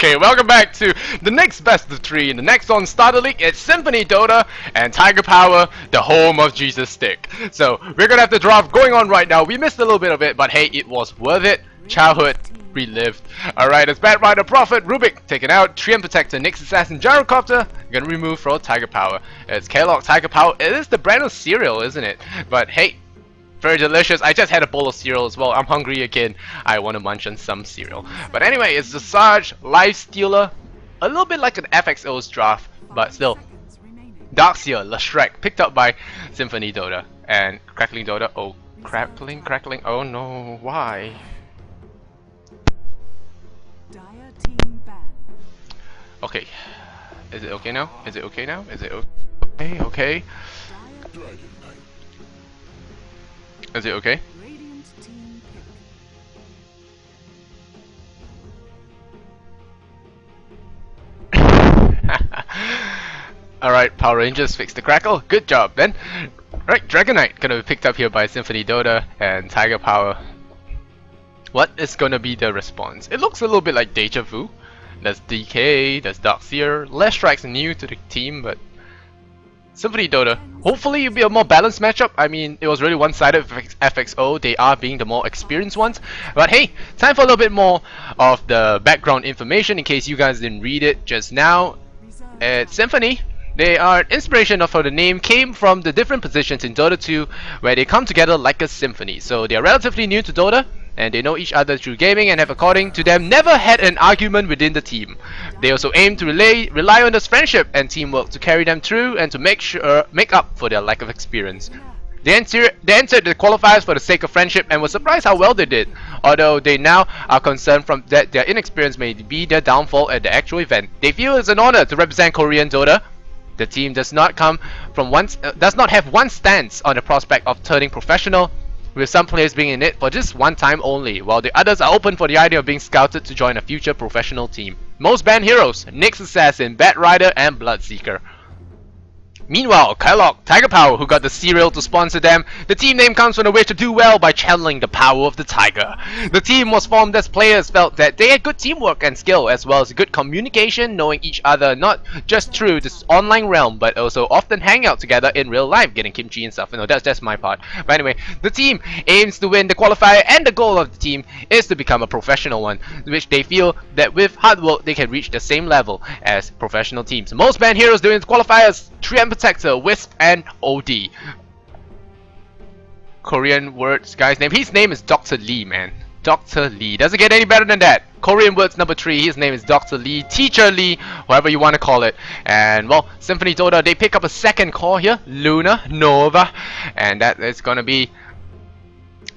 Okay, welcome back to the next best of three in the Nexon Starter League. It's Symphony, DOTA, and TigerPower, the home of Jesus Stick. So, we're gonna have the draft going on right now. We missed a little bit of it, but hey, it was worth it. Childhood relived. Alright, it's Bad Rider, Prophet, Rubik taken out, Treant Protector, Nyx Assassin, Gyrocopter gonna remove for TigerPower. It's Kellogg TigerPower. It is the brand of cereal, isn't it? But hey, very delicious. I just had a bowl of cereal as well. I'm hungry again. I want to munch on some cereal. But anyway, it's the Sarge Life Stealer. A little bit like an FXO's draft, but still. Darkseer, Lashrek, picked up by Symphony DOTA. And Crackling DOTA. Oh, crackling. Oh no, why? Okay. Is it okay now? Is it okay now? Is it okay? Okay. Is it okay? Alright, Power Rangers fixed the crackle. Good job, then. Right, Dragonite gonna be picked up here by Symphony DOTA and TigerPower. What is gonna be the response? It looks a little bit like Deja Vu. There's DK, there's Darkseer. Leshrack's new to the team, but Symphony DOTA. Hopefully it'll be a more balanced matchup. I mean, it was really one-sided with FXO. They are being the more experienced ones. But hey, time for a little bit more of the background information in case you guys didn't read it just now. At Symphony, they are inspiration for the name came from the different positions in Dota 2 where they come together like a symphony. So they are relatively new to Dota and they know each other through gaming and have, according to them, never had an argument within the team. They also aim to rely on this friendship and teamwork to carry them through and to make up for their lack of experience. They entered the qualifiers for the sake of friendship and were surprised how well they did, although they now are concerned from that their inexperience may be their downfall at the actual event. They feel it's an honor to represent Korean Dota. The team does not have one stance on the prospect of turning professional, with some players being in it for just one time only, while the others are open for the idea of being scouted to join a future professional team. Most banned heroes: Nyx Assassin, Bat Rider, and Bloodseeker. Meanwhile, Kellogg TigerPower, who got the cereal to sponsor them, the team name comes from the wish to do well by channeling the power of the tiger. The team was formed as players felt that they had good teamwork and skill, as well as good communication, knowing each other not just through this online realm, but also often hang out together in real life, getting kimchi and stuff. You know, that's my part. But anyway, the team aims to win the qualifier, and the goal of the team is to become a professional one, which they feel that with hard work they can reach the same level as professional teams. Most banned heroes during the qualifiers: Treant Protector, Wisp, and OD. Korean words guy's name. His name is Dr. Lee, man. Dr. Lee. Doesn't get any better than that. Korean words number 3. His name is Dr. Lee. Teacher Lee. Whatever you want to call it. And well, Symphony DOTA, they pick up a second core here. Luna Nova. And that is gonna be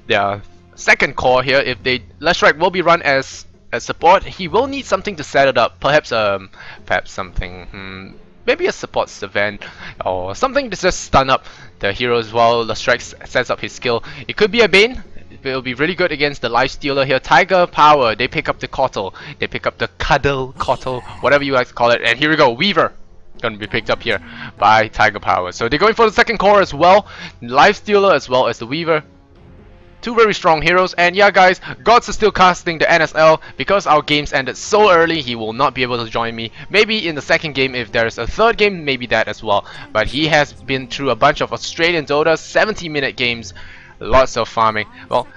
their second core here. If they Leshrack will be run as a support, he will need something to set it up. Perhaps something maybe a support Savant or something to just stun up the heroes while Leshrack sets up his skill. It could be a Bane. It will be really good against the Life Stealer here. TigerPower, they pick up the Kotl. They pick up the Cuddle, Kotl, whatever you like to call it. And here we go, Weaver. Gonna be picked up here by TigerPower. So they're going for the second core as well. Life Stealer as well as the Weaver. Two very strong heroes, and yeah guys, Gods is still casting the NSL. Because our games ended so early, he will not be able to join me. Maybe in the second game, if there's a third game, maybe that as well. But he has been through a bunch of Australian Dota 70-minute games, lots of farming. Well,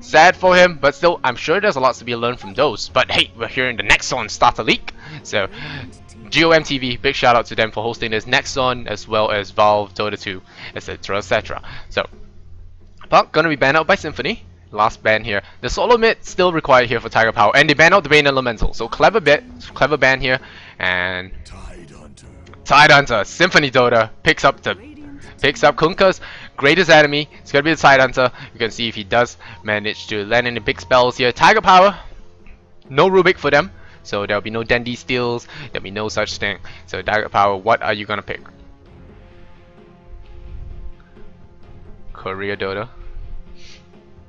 sad for him, but still, I'm sure there's a lot to be learned from those. But hey, we're here in the Nexon Starter League, so GOMTV, big shout out to them for hosting this. Nexon as well as Valve, Dota 2, etc, etc. So but gonna be banned out by Symphony. Last ban here. The solo mid still required here for TigerPower, and they ban out the Bane Elemental. So clever ban here. And Tidehunter, Symphony DOTA picks up Kunka's greatest enemy. It's gonna be the Tidehunter. You can see if he does manage to land any big spells here. TigerPower, no Rubik for them, so there'll be no Dandy Steals. There'll be no such thing. So TigerPower, what are you gonna pick? Korea Dota.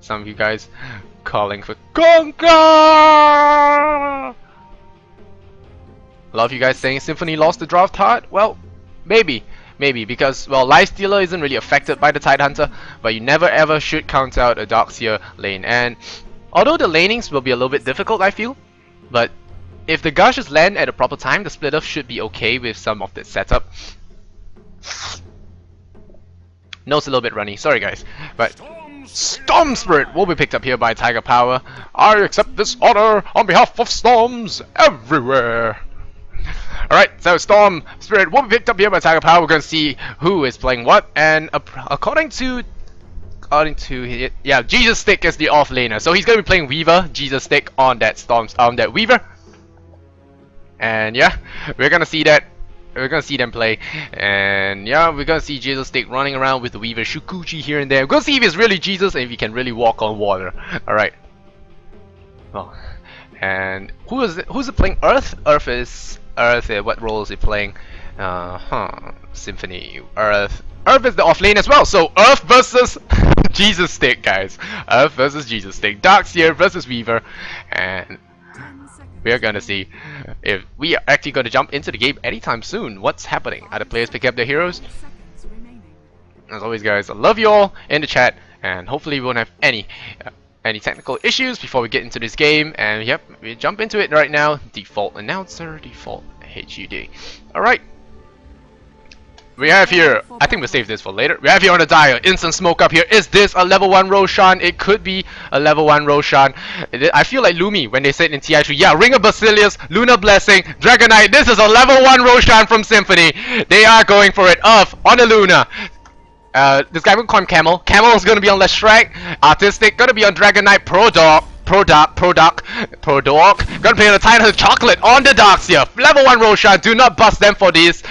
Some of you guys calling for Conquer! A lot of you guys saying Symphony lost the draft hard? Well, maybe, because, well, Life Stealer isn't really affected by the Tidehunter, but you never ever should count out a Darkseer lane. And although the lanings will be a little bit difficult, I feel, but if the gushes land at the proper time, the splitter should be okay with some of the setup. Nose a little bit runny, sorry guys. But Storm Spirit will be picked up here by TigerPower. I accept this order on behalf of storms everywhere. Alright, so Storm Spirit will be picked up here by TigerPower. We're gonna see who is playing what, and according to yeah, Jesus Stick is the off laner, so he's gonna be playing Weaver, Jesus Stick on that that Weaver. And yeah, we're gonna see that. We're gonna see them play, and yeah, we're gonna see Jesus Stick running around with the Weaver Shukuchi here and there. We're gonna see if he's really Jesus and if he can really walk on water. Alright. Well, and who's it playing? Earth? What role is he playing? Symphony. Earth is the off lane as well, so Earth versus Jesus Stick, guys. Earth versus Jesus Stick. Darkseer versus Weaver, and we are gonna see if we are actually gonna jump into the game anytime soon. What's happening? Are the players picking up their heroes? As always, guys, I love you all in the chat, and hopefully we won't have any technical issues before we get into this game. And yep, we jump into it right now. Default announcer, default HUD. Alright. We have here, I think we'll save this for later. We have here on the dial, instant smoke up here. Is this a level 1 Roshan? It could be a level 1 Roshan. I feel like Lumi when they said in TI3, yeah, Ring of Basilius, Lunar Blessing, Dragonite. This is a level 1 Roshan from Symphony. They are going for it. Earth on the Luna. This guy will call him Camel. Camel is gonna be on Leshrac. Artistic gonna be on Dragonite. Product. Gonna play on the Titan Chocolate on the Darkseer. Level 1 Roshan. Do not bust them for this.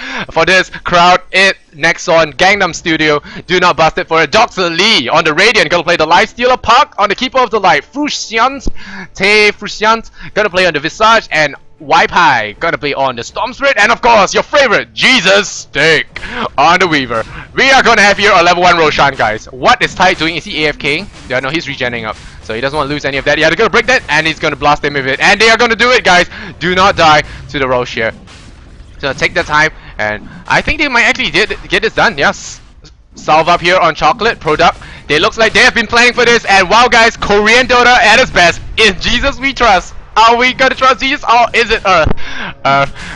Crowd it. Nexon, Gangnam Studio. Do not bust it for it. Dr. Lee on the Radiant. Gonna play the Lifestealer. Park on the Keeper of the Light. Frusciant. Gonna play on the Visage. And Waipai gonna play on the Storm Spirit, and of course your favorite Jesus Stick on the Weaver. We are gonna have here a level 1 Roshan, guys. What is Tide doing? Is he AFK? Yeah, no, he's regenerating up, so he doesn't want to lose any of that. Yeah, they're gonna break that, and he's gonna blast them with it, and they are gonna do it, guys. Do not die to the Rosh here. So take their time, and I think they might actually get this done. Yes, salve up here on Chocolate Product. They looks like they have been planning for this, and wow, guys, Korean Dota at its best. In Jesus we trust. Are we gonna trust Jesus, or is it Earth?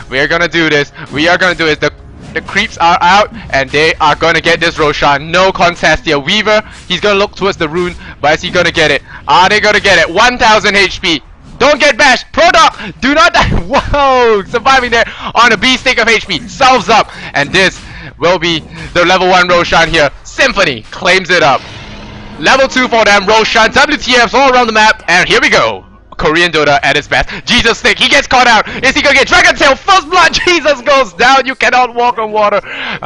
We are gonna do this. We are gonna do it. The creeps are out, and they are gonna get this Roshan. No contest here. Weaver, he's gonna look towards the rune, but is he gonna get it? Are they gonna get it? 1000 HP. Don't get bashed. Product, do not die. Whoa, surviving there on a B stick of HP. Salves up, and this will be the level 1 Roshan here. Symphony claims it up. Level 2 for them. Roshan, WTFs all around the map, and here we go. Korean Dota at its best. Jesus Stick, he gets caught out. Is he gonna get Dragon Tail? First blood. Jesus goes down. You cannot walk on water.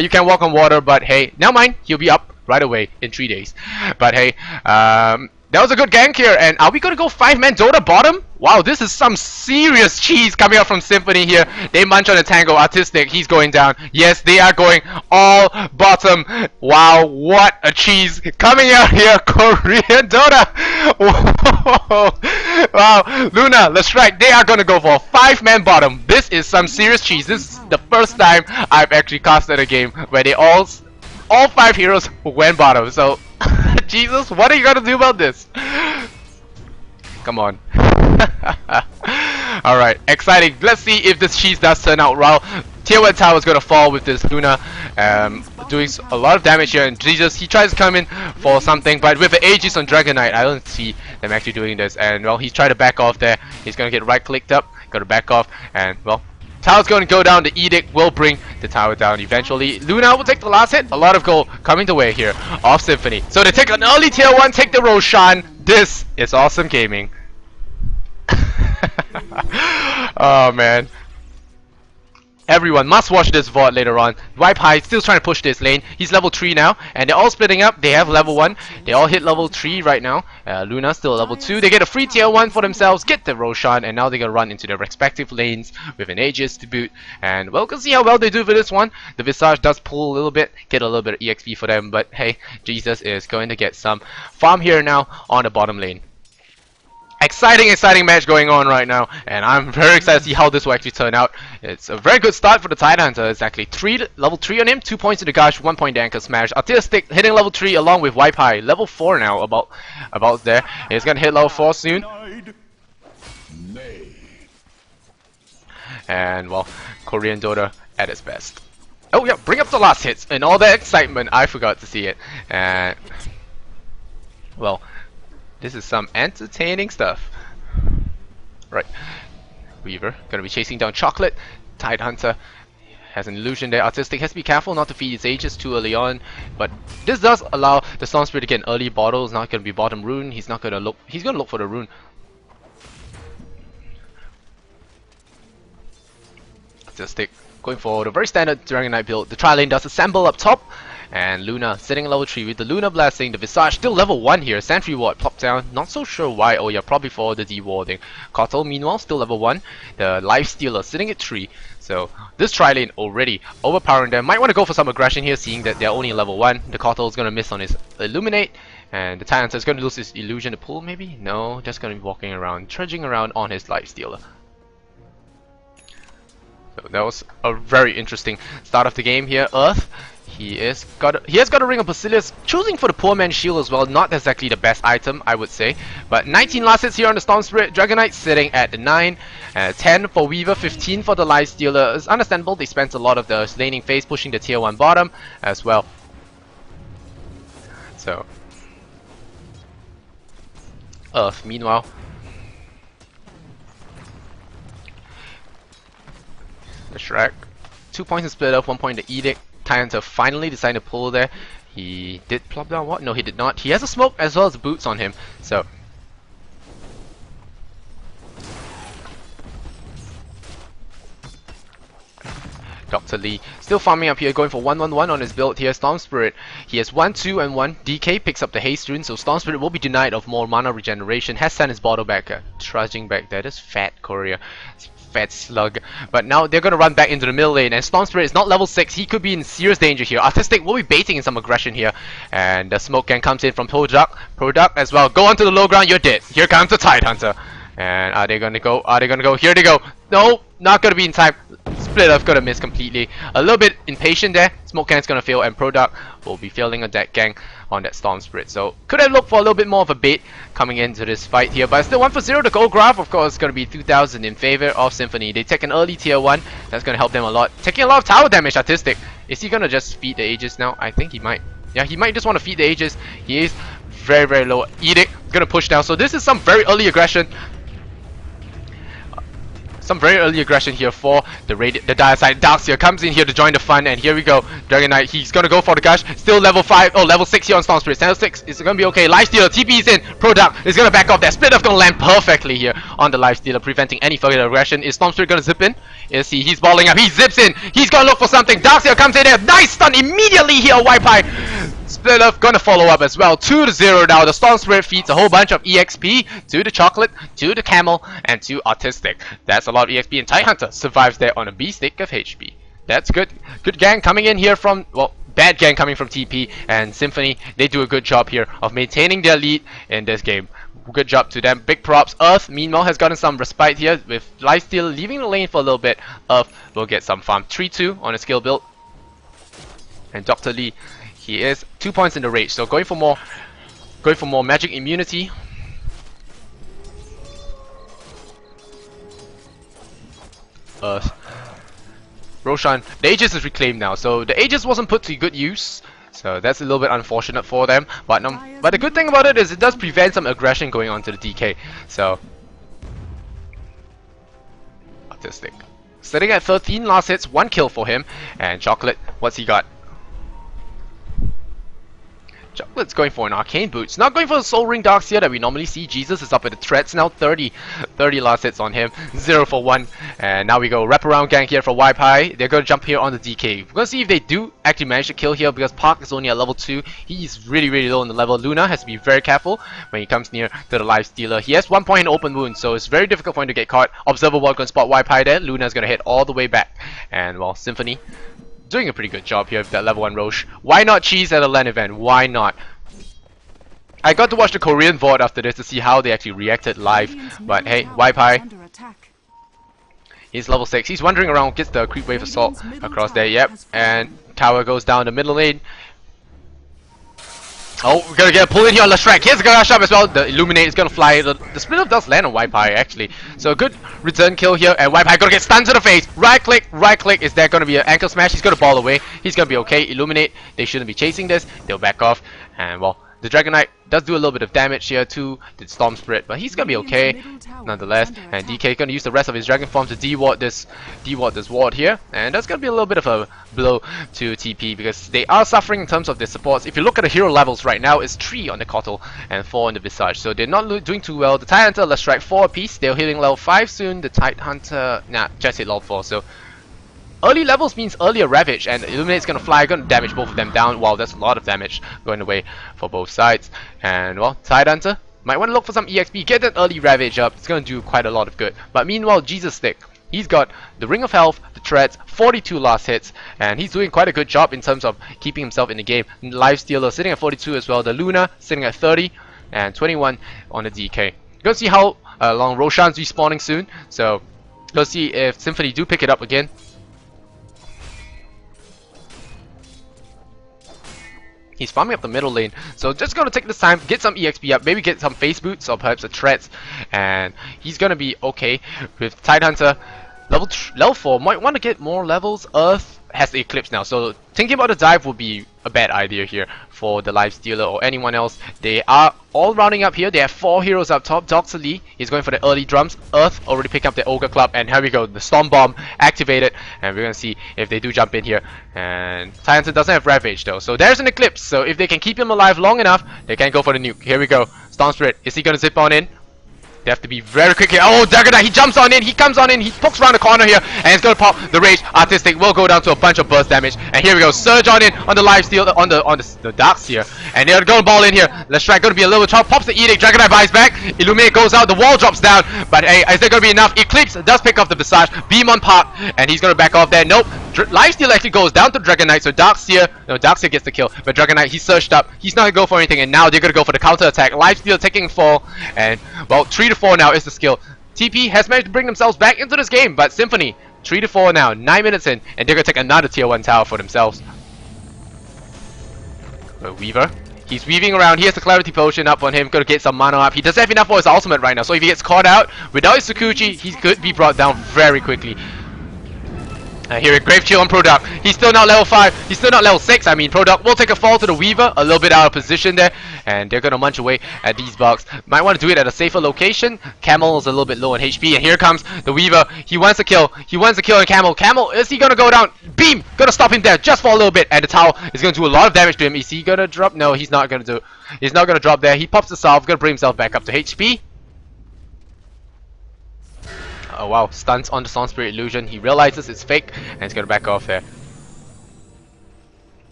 You can walk on water, but hey, never mind. He'll be up right away in 3 days. But hey, that was a good gank here. And are we gonna go 5-man Dota bottom? Wow, this is some serious cheese coming out from Symphony here. They munch on the Tango. Artistic, he's going down. Yes, they are going all bottom. Wow, what a cheese coming out here. Korean Dota. Whoa. Wow, Luna, Leshrac, they are gonna go for a 5-man bottom. This is some serious cheese. This is the first time I've actually casted a game where they all 5 heroes went bottom. So, Jesus, what are you gonna do about this? Come on. Alright, exciting. Let's see if this cheese does turn out well. Tier 1 tower is gonna fall with this Luna, doing a lot of damage here. And Jesus, he tries to come in for something, but with the Aegis on Dragonite, I don't see them actually doing this. And well, he's trying to back off there. He's gonna get right clicked up, gonna back off, and well, tower's gonna go down. The Edict will bring the tower down eventually. Luna will take the last hit. A lot of gold coming the way here of Symphony. So they take an early tier 1, take the Roshan. This is awesome gaming. Oh man, everyone must watch this VOD later on. Waipai still trying to push this lane. He's level 3 now, and they're all splitting up. They have level 1. They all hit level 3 right now. Luna still level 2. They get a free tier 1 for themselves, get the Roshan, and now they're gonna run into their respective lanes with an Aegis to boot. And well, we'll see how well they do for this one. The Visage does pull a little bit, get a little bit of EXP for them, but hey, Jesus is going to get some farm here now on the bottom lane. Exciting match going on right now, and I'm very excited to see how this will actually turn out. It's a very good start for the Tidehunter. It's actually level 3 on him, 2 points in the gush, 1 point anchor smash. Artistic hitting level 3 along with Waipai, level 4 now, about there. He's gonna hit level 4 soon. and well, Korean Dota at its best. Oh yeah, bring up the last hits and all that excitement. I forgot to see it, and well, this is some entertaining stuff. Right, Weaver gonna be chasing down Chocolate. Tidehunter has an illusion there. Artistic has to be careful not to feed his Aegis too early on, but this does allow the Storm Spirit to get an early bottle. It's not gonna be bottom rune. He's gonna look for the rune. Artistic going for the very standard Dragon Knight build. The tri-lane does assemble up top, and Luna sitting level 3 with the Luna Blessing. The Visage still level 1 here. Sentry Ward popped down. Not so sure why. Oh yeah, probably for the dewarding. Kotal meanwhile still level 1. The Life Stealer sitting at 3. So this tri-lane already overpowering them. Might want to go for some aggression here, seeing that they're only level 1. The Kotal is going to miss on his Illuminate, and the Tidehunter is going to lose his Illusion to pull maybe? No, just going to be walking around, trudging around on his Life Stealer. So that was a very interesting start of the game here. Earth, he has got a Ring of Basilius, choosing for the Poor Man's Shield as well. Not exactly the best item, I would say. But 19 last hits here on the Storm Spirit. Dragon Knight sitting at 9, 10 for Weaver, 15 for the Life Stealer. It's understandable, they spent a lot of the laning phase pushing the tier 1 bottom as well. So Earth, meanwhile, the Shrek, 2 points in split up, 1 point in the Edict. Tidehunter finally decided to pull there. He did plop down what? No, he did not. He has a smoke as well as boots on him. So Dr. Lee still farming up here, going for 1-1-1 on his build here. Storm Spirit, he has 1-2 and 1. DK picks up the haste rune, so Storm Spirit will be denied of more mana regeneration. Has sent his bottle back, trudging back there. This fat courier, fat slug. But now they're gonna run back into the middle lane, and Storm Spirit is not level 6. He could be in serious danger here. Artistic will be baiting in some aggression here, and the smoke gang comes in from Product as well. Go onto the low ground, you're dead. Here comes the Tidehunter. And are they gonna go? Are they gonna go? Here they go. No, not gonna be in time. Split Up gonna miss completely. A little bit impatient there. Smoke Gang's gonna fail, and Product will be failing a deck gang on that Storm Spirit. So could have looked for a little bit more of a bait coming into this fight here, but still 1-0. The gold graph, of course, is gonna be 2,000 in favor of Symphony. They take an early tier 1. That's gonna help them a lot. Taking a lot of tower damage. Artistic. Is he gonna just feed the Aegis now? I think he might. Yeah, he might just want to feed the Aegis. He is very, very low. Edict gonna push down. So this is some very early aggression. Some very early aggression here for the dire side. Darkseer comes in here to join the fun, and here we go. Dragon Knight, he's gonna go for the gush. Still level 5, oh, level 6 here on Storm Spirit. Level 6 is gonna be okay. Life Stealer, TP is in. Product is gonna back off there. Split Up gonna land perfectly here on the Life Stealer, preventing any further aggression. Is Storm Spirit gonna zip in? Is he? He's balling up. He zips in. He's gonna look for something. Darkseer comes in there. Nice stun immediately here. Wipe High. Split Up gonna follow up as well. 2-0 now. The Storm Spirit feeds a whole bunch of EXP to the Chocolate, to the Camel, and to Artistic. That's a lot of EXP, and Tidehunter survives there on a B stick of HP. That's good. Good gang coming in here from, well, bad gang coming from TP, and Symphony, they do a good job here of maintaining their lead in this game. Good job to them. Big props. Earth, meanwhile, has gotten some respite here with Lifesteal leaving the lane for a little bit. Earth will get some farm. 3-2 on a skill build. And Dr. Lee, he is 2 points in the rage, so going for more magic immunity. Roshan, the Aegis is reclaimed now, so the Aegis wasn't put to good use, so that's a little bit unfortunate for them. But the good thing about it is it does prevent some aggression going on to the DK. So Artistic sitting at 13 last hits, 1 kill for him, and Chocolate, what's he got? Chocolate's going for an Arcane Boots. Not going for the Soul Ring Darkseer that we normally see. Jesus is up at the threats now. 30 last hits on him. 0 for 1. And now we go wraparound gang here for Wipe High. They're going to jump here on the DK. We're going to see if they do actually manage to kill here, because Park is only at level 2. He's really, really low on the level. Luna has to be very careful when he comes near to the Life Stealer. He has 1 point in open wound, so it's very difficult for him to get caught. Observer Ward going to spot Wipe High there. Luna is going to head all the way back. And well, Symphony doing a pretty good job here with that level 1 Roche. Why not cheese at a LAN event? Why not? I got to watch the Korean VOD after this to see how they actually reacted live. But hey, Wipe High, he's level 6. He's wandering around, gets the creep wave assault across there. Yep, and tower goes down the middle lane. Oh, we're gonna get a pull in here on Leshrac. Here's a garage shop as well. The Illuminate is gonna fly. The split up does land on Waipai actually. So a good return kill here, and Waipai gonna get stunned to the face. Right click. Is there gonna be an ankle smash? He's gonna ball away. He's gonna be okay. Illuminate. They shouldn't be chasing this. They'll back off. And well, the Dragon Knight does do a little bit of damage here too. Did Storm Spirit, but he's gonna be okay nonetheless. And DK gonna use the rest of his Dragon Form to de-ward this ward here, and that's gonna be a little bit of a blow to TP because they are suffering in terms of their supports. If you look at the hero levels right now, it's 3 on the Kotl and 4 on the Visage, so they're not doing too well. The Tide Hunter, let's strike 4 apiece. They're hitting level 5 soon. The Tide Hunter, just hit level 4. So early levels means earlier Ravage, and Illuminate's gonna fly, gonna damage both of them down. Wow, that's a lot of damage going away for both sides. And well, Tide Hunter might want to look for some EXP, get that early Ravage up. It's gonna do quite a lot of good. But meanwhile, Jesus Stick, he's got the Ring of Health, the Treads, 42 last hits, and he's doing quite a good job in terms of keeping himself in the game. Lifestealer sitting at 42 as well. The Luna sitting at 30 and 21 on the DK. Gonna see how long Roshan's respawning soon. So let's see if Symphony do pick it up again. He's farming up the middle lane, so just gonna take this time, get some EXP up, maybe get some face boots or perhaps a threats, and he's gonna be okay. With Tide Hunter, level 4, might want to get more levels. Earth has the Eclipse now, so thinking about the dive would be a bad idea here for the Lifestealer or anyone else. They are all rounding up here. They have 4 heroes up top. Dr. Lee is going for the early drums. Earth already picked up the Ogre Club, and here we go. The Storm Bomb activated, and we're gonna see if they do jump in here. And Tide Hunter doesn't have Ravage though, so there's an Eclipse. So if they can keep him alive long enough, they can go for the nuke. Here we go. Storm Spirit, is he gonna zip on in? They have to be very quick here. Oh, Dragon Knight, he jumps on in, he comes on in, he pokes around the corner here, and he's gonna pop the Rage. Artistic will go down to a bunch of burst damage. And here we go, Surge on in on the Lifesteal, on the Darks here. And they're gonna ball in here. Let's try, gonna be a little trouble. Pops the Edict, Dragon Knight buys back. Illuminate goes out, the wall drops down. But hey, is there gonna be enough? Eclipse does pick up the Visage, Beam on Park, and he's gonna back off there. Nope. Lifesteal actually goes down to Dragon Knight, so Darkseer gets the kill. But Dragon Knight, he's surged up. He's not gonna go for anything, and now they're gonna go for the counter attack. Lifesteal taking 4, and well, 3 to 4 now is the skill. TP has managed to bring themselves back into this game, but Symphony 3 to 4 now, 9 minutes in, and they're gonna take another tier 1 tower for themselves. Weaver, he's weaving around. He has the Clarity Potion up on him. Gonna get some mana up. He doesn't have enough for his ultimate right now, so if he gets caught out without his Sakuchi, he could be brought down very quickly. Here at Grave Chill on Product. He's still not level 5. He's still not level 6. I mean, Product will take a fall to the Weaver. A little bit out of position there. And they're going to munch away at these bugs. Might want to do it at a safer location. Camel is a little bit low on HP. And here comes the Weaver. He wants a kill. He wants a kill on Camel. Camel, is he going to go down? Beam! Going to stop him there just for a little bit. And the tower is going to do a lot of damage to him. Is he going to drop? No, he's not going to do. He's not going to drop there. He pops the salve. Going to bring himself back up to HP. Oh wow, stunts on the Storm Spirit Illusion. He realizes it's fake and he's gonna back off there.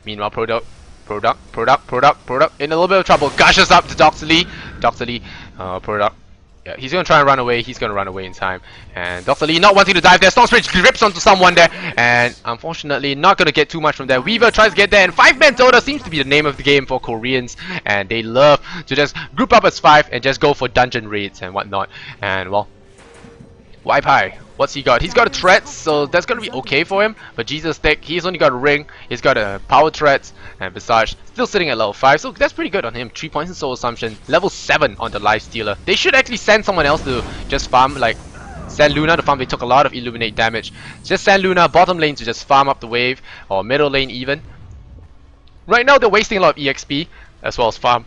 Meanwhile, Product in a little bit of trouble. Gushes up to Dr. Lee. Dr. Lee, Product. Yeah, he's gonna try and run away. He's gonna run away in time. And Dr. Lee not wanting to dive there. Storm Spirit grips onto someone there. And unfortunately, not gonna get too much from there. Weaver tries to get there. And 5-man DOTA seems to be the name of the game for Koreans. And they love to just group up as 5 and just go for dungeon raids and whatnot. And well, Waipai, what's he got? He's got a threat, so that's gonna be okay for him. But Jesus Stick, he's only got a ring. He's got a power threats and Visage still sitting at level 5, so that's pretty good on him. 3 points in Soul Assumption, level 7 on the Lifestealer. They should actually send someone else to just farm, like send Luna to farm. They took a lot of Illuminate damage. Just send Luna bottom lane to just farm up the wave, or middle lane even. Right now they're wasting a lot of EXP as well as farm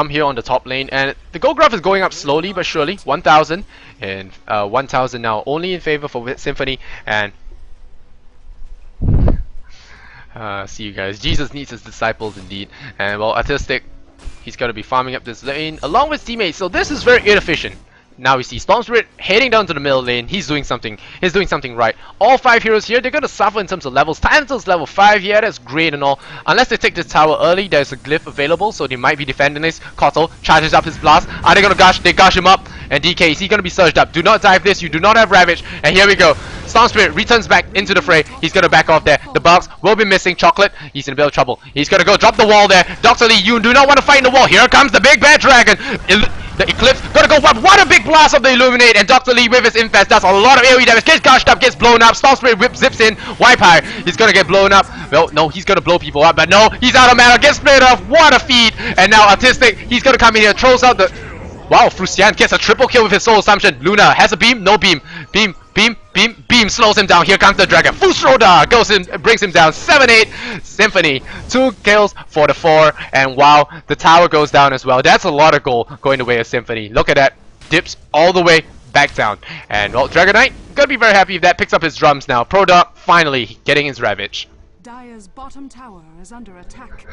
here on the top lane, and the gold graph is going up slowly but surely. 1,000 and 1,000 now, only in favor for Symphony. And see you guys. Jesus needs his disciples indeed. And well, Artistic, he's gonna be farming up this lane along with teammates, so this is very inefficient. Now we see Storm Spirit heading down to the middle lane. He's doing something right. All 5 heroes here, they're gonna suffer in terms of levels. Tantal's level 5, yeah, that's great and all. Unless they take this tower early, there's a glyph available, so they might be defending this. Kotl charges up his blast. Are they gonna gush? They gush him up. And DK, is he gonna be surged up? Do not dive this, you do not have Ravage. And here we go. Storm Spirit returns back into the fray. He's gonna back off there. The bugs will be missing. Chocolate, he's in a bit of trouble. He's gonna go drop the wall there. Dr. Lee, you do not want to fight in the wall. Here comes the big bad dragon. The Eclipse gonna go up. What a big blast of the Illuminate, and Dr. Lee with his Infest does a lot of AoE damage. Gets gushed up, gets blown up. Storm Spirit whip zips in. Wipe High. He's gonna get blown up. Well, no, he's gonna blow people up, but no, he's out of mana. Gets split off. What a feed! And now Artistic, he's gonna come in here, throws out the. Wow, Frucian gets a triple kill with his Soul Assumption. Luna has a beam, no beam. Beam slows him down. Here comes the dragon. Fusroda goes in, brings him down. 7-8. Symphony, 2 kills for the 4. And wow, the tower goes down as well. That's a lot of gold going the way of Symphony. Look at that. Dips all the way back down. And well, Dragon Knight gonna be very happy if that picks up his drums now. Product finally getting his Ravage. Dire's bottom tower is under attack.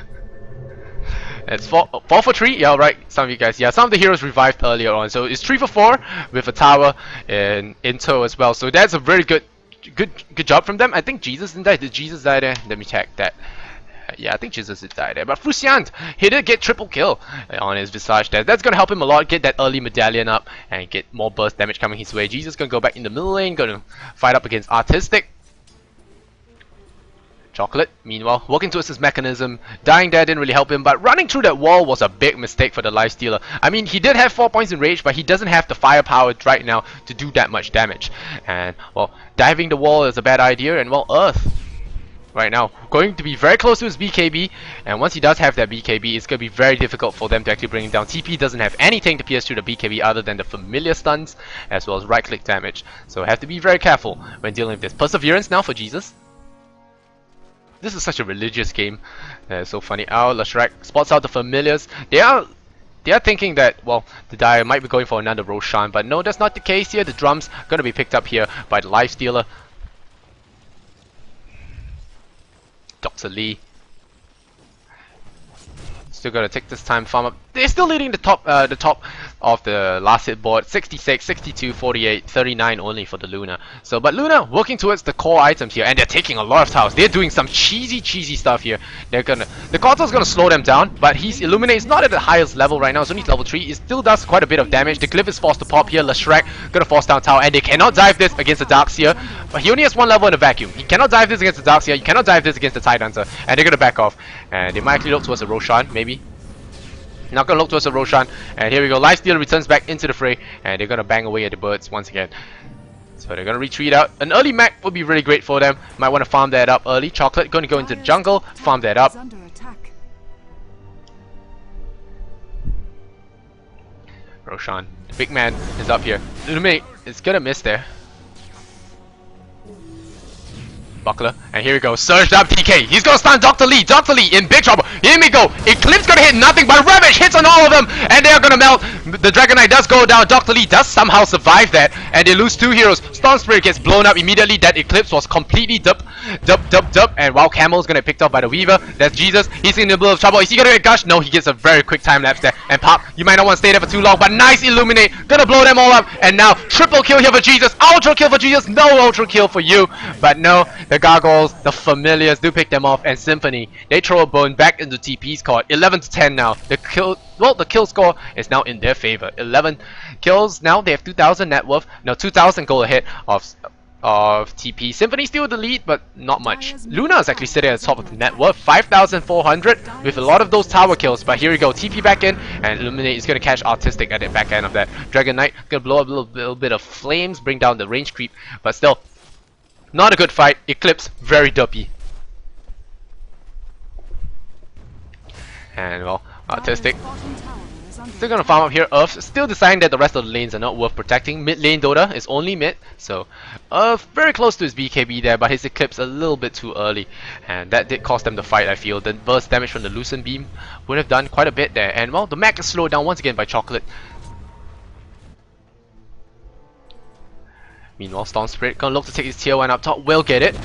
It's 4 for 3. Yeah, right. Some of you guys. Yeah, some of the heroes revived earlier on. So it's 3 for 4 with a tower in tow as well. So that's a very good job from them. I think Jesus didn't die. Did Jesus die there? Let me check that. Yeah, I think Jesus did die there. But Frucian, he did get triple kill on his Visage there. That's gonna help him a lot. Get that early medallion up and get more burst damage coming his way. Jesus gonna go back in the middle lane. Gonna fight up against Artistic. Chocolate, meanwhile, working towards his mechanism. Dying there didn't really help him, but running through that wall was a big mistake for the Lifestealer. I mean, he did have 4 points in rage, but he doesn't have the firepower right now to do that much damage. And, well, diving the wall is a bad idea, and, well, Earth, right now, going to be very close to his BKB, and once he does have that BKB, it's going to be very difficult for them to actually bring him down. TP doesn't have anything to pierce through the BKB other than the familiar stuns, as well as right-click damage. So have to be very careful when dealing with this. Perseverance now for Jesus. This is such a religious game. So funny. Oh, Lashrak spots out the familiars. They are thinking that, well, the Dire might be going for another Roshan, but no, that's not the case here. The drums gonna be picked up here by the Lifestealer. Dr. Lee. Still gonna take this time, farm up. They're still leading the top of the last hit board. 66, 62, 48, 39 only for the Luna. So, but Luna working towards the core items here, and they're taking a lot of towers. They're doing some cheesy stuff here. The Consul's gonna slow them down, but his Illuminate is not at the highest level right now. It's only level 3. It still does quite a bit of damage. The Glyph is forced to pop here. Lashrak gonna force down tower, and they cannot dive this against the Darkseer. But he only has 1 level in a vacuum. He cannot dive this against the Darkseer. You cannot dive this against the Tidehunter, and they're gonna back off. And they might actually look towards a Roshan, maybe. Not gonna look towards a Roshan, and here we go. Lifestealer returns back into the fray, and they're gonna bang away at the birds once again. So they're gonna retreat out. An early mech would be really great for them. Might want to farm that up early. Chocolate gonna go into the jungle, farm that up. Roshan, the big man, is up here. Illuminate is gonna miss there. Buckler, and here we go, surged up DK. He's gonna stun Dr. Lee. Dr. Lee in big trouble. Here we go. Eclipse gonna hit nothing, but Ravage hits on all of them, and they're gonna melt. The Dragon Knight does go down. Dr. Lee does somehow survive that, and they lose 2 heroes. Storm Spirit gets blown up immediately. That Eclipse was completely dup, and while Camel's gonna get picked up by the Weaver. That's Jesus. He's in the middle of trouble. Is he gonna get gushed? No, he gets a very quick time lapse there. And Pop, you might not want to stay there for too long, but nice Illuminate. Gonna blow them all up, and now triple kill here for Jesus. Ultra kill for Jesus. No ultra kill for you, but no. The Gargoyles, the Familiars do pick them off, and Symphony, they throw a bone back into TP's court. 11 to 10 now. The kill score is now in their favor. 11 kills now. They have 2,000 net worth. Now 2,000 gold ahead of TP. Symphony still the lead, but not much. Luna is actually sitting at the top of the net worth, 5,400 with a lot of those tower kills. But here we go, TP back in, and Illuminate is going to catch Artistic at the back end of that. Dragon Knight going to blow up a little bit of flames, bring down the range creep, but still, not a good fight. Eclipse, very duppy. And well, Artistic still gonna farm up here. Earth still deciding that the rest of the lanes are not worth protecting. Mid lane Dota is only mid, so Earth very close to his BKB there, but his Eclipse a little bit too early, and that did cost them the fight. I feel the burst damage from the Lucent Beam would have done quite a bit there, and well, the mech is slowed down once again by Chocolate. Meanwhile, Storm Spirit gonna look to take his tier 1 up top. Will get it.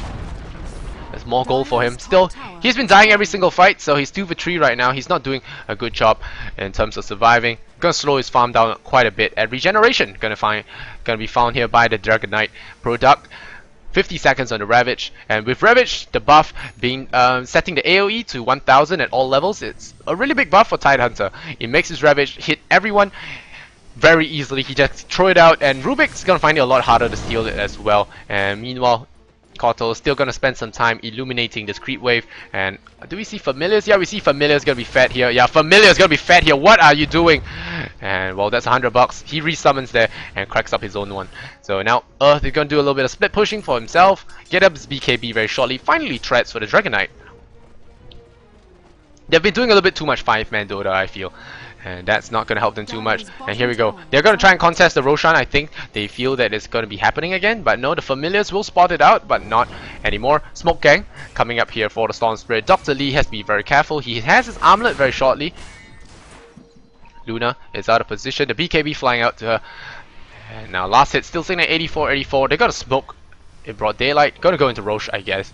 There's more gold for him. Still, he's been dying every single fight, so he's 2 for 3 right now. He's not doing a good job in terms of surviving. Gonna slow his farm down quite a bit. At regeneration, gonna be found here by the Dragon Knight product. 50 seconds on the Ravage, and with Ravage, the buff being setting the AoE to 1000 at all levels, it's a really big buff for Tidehunter. It makes his Ravage hit everyone very easily. He just throw it out, and Rubik's gonna find it a lot harder to steal it as well. And meanwhile, Kotal is still gonna spend some time illuminating this creep wave. And do we see familiars? Yeah, we see familiars gonna be fed here. Yeah, familiars gonna be fed here. What are you doing? And well, that's $100. He resummons there and cracks up his own one. So now Earth is gonna do a little bit of split pushing for himself, get up his BKB very shortly. Finally threats for the Dragonite. They've been doing a little bit too much 5-man Dota, I feel. And that's not going to help them too much. And here we go. They're going to try and contest the Roshan. I think they feel that it's going to be happening again. But no, the familiars will spot it out, but not anymore. Smoke Gang coming up here for the Storm Spirit. Dr. Lee has to be very careful. He has his armlet very shortly. Luna is out of position. The BKB flying out to her. And now last hit still sitting at 84. They're going to smoke in broad daylight. Going to go into Rosh, I guess.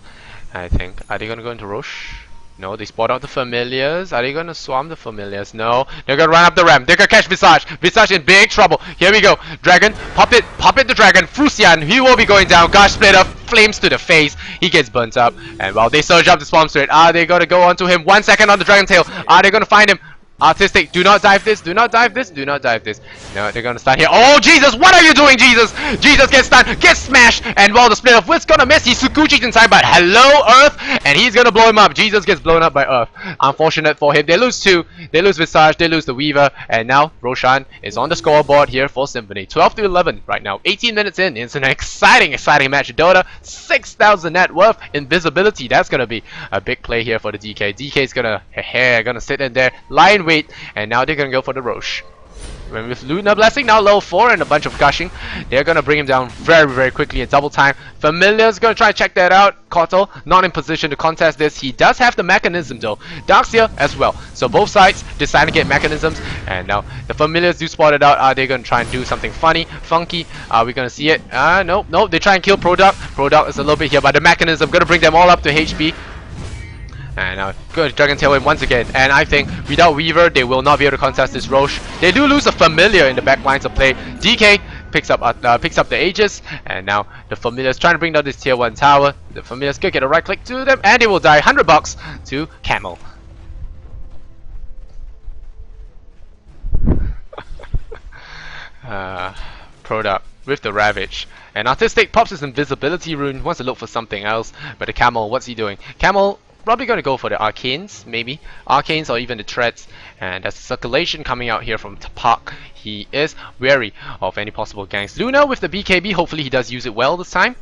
I think. Are they going to go into Rosh? No, they spot out the familiars. Are they gonna swarm the familiars? No. They're gonna run up the ramp. They're gonna catch Visage. Visage in big trouble. Here we go. Dragon. Pop it the Dragon. Frucian, he will be going down. Gush Splitter. Flames to the face. He gets burnt up. And while they surge up the Swarm Spirit, are they gonna go onto him? 1 second on the Dragon Tail. Are they gonna find him? Artistic, do not dive this, do not dive this, do not dive this. No, they're gonna start here. Oh, Jesus, what are you doing, Jesus? Jesus gets stunned, gets smashed, and while the split of Wit's gonna miss, he's Sukuchi's inside, but hello, Earth, and he's gonna blow him up. Jesus gets blown up by Earth. Unfortunate for him. They lose 2, they lose Visage, they lose the Weaver, and now Roshan is on the scoreboard here for Symphony. 12 to 11 right now, 18 minutes in. It's an exciting match. Dota, 6,000 net worth, invisibility. That's gonna be a big play here for the DK. DK's gonna sit in there, line wait, and now they're gonna go for the Roche. With Lunar Blessing now level 4 and a bunch of gushing, they're gonna bring him down very quickly in double time. Familiar's gonna try to check that out. Kotal not in position to contest this. He does have the mechanism though. Darkseer as well. So both sides decide to get mechanisms, and now the familiars do spot it out. Are they gonna try and do something funky? Are we gonna see it? Nope. They try and kill Product. Product is a little bit here, but the mechanism gonna bring them all up to HP. And now, good Dragon Tailwind once again. And I think without Weaver, they will not be able to contest this Roche. They do lose a familiar in the back lines of play. DK picks up the Aegis, and now the familiars trying to bring down this tier 1 tower. The familiars could get a right click to them, and they will die. $100 to Camel. Product with the Ravage. And Artistic pops his invisibility rune, wants to look for something else. But the Camel, what's he doing? Camel probably going to go for the Arcanes, maybe. Arcanes or even the Treads. And there's circulation coming out here from Park. He is wary of any possible ganks. Luna with the BKB, hopefully he does use it well this time.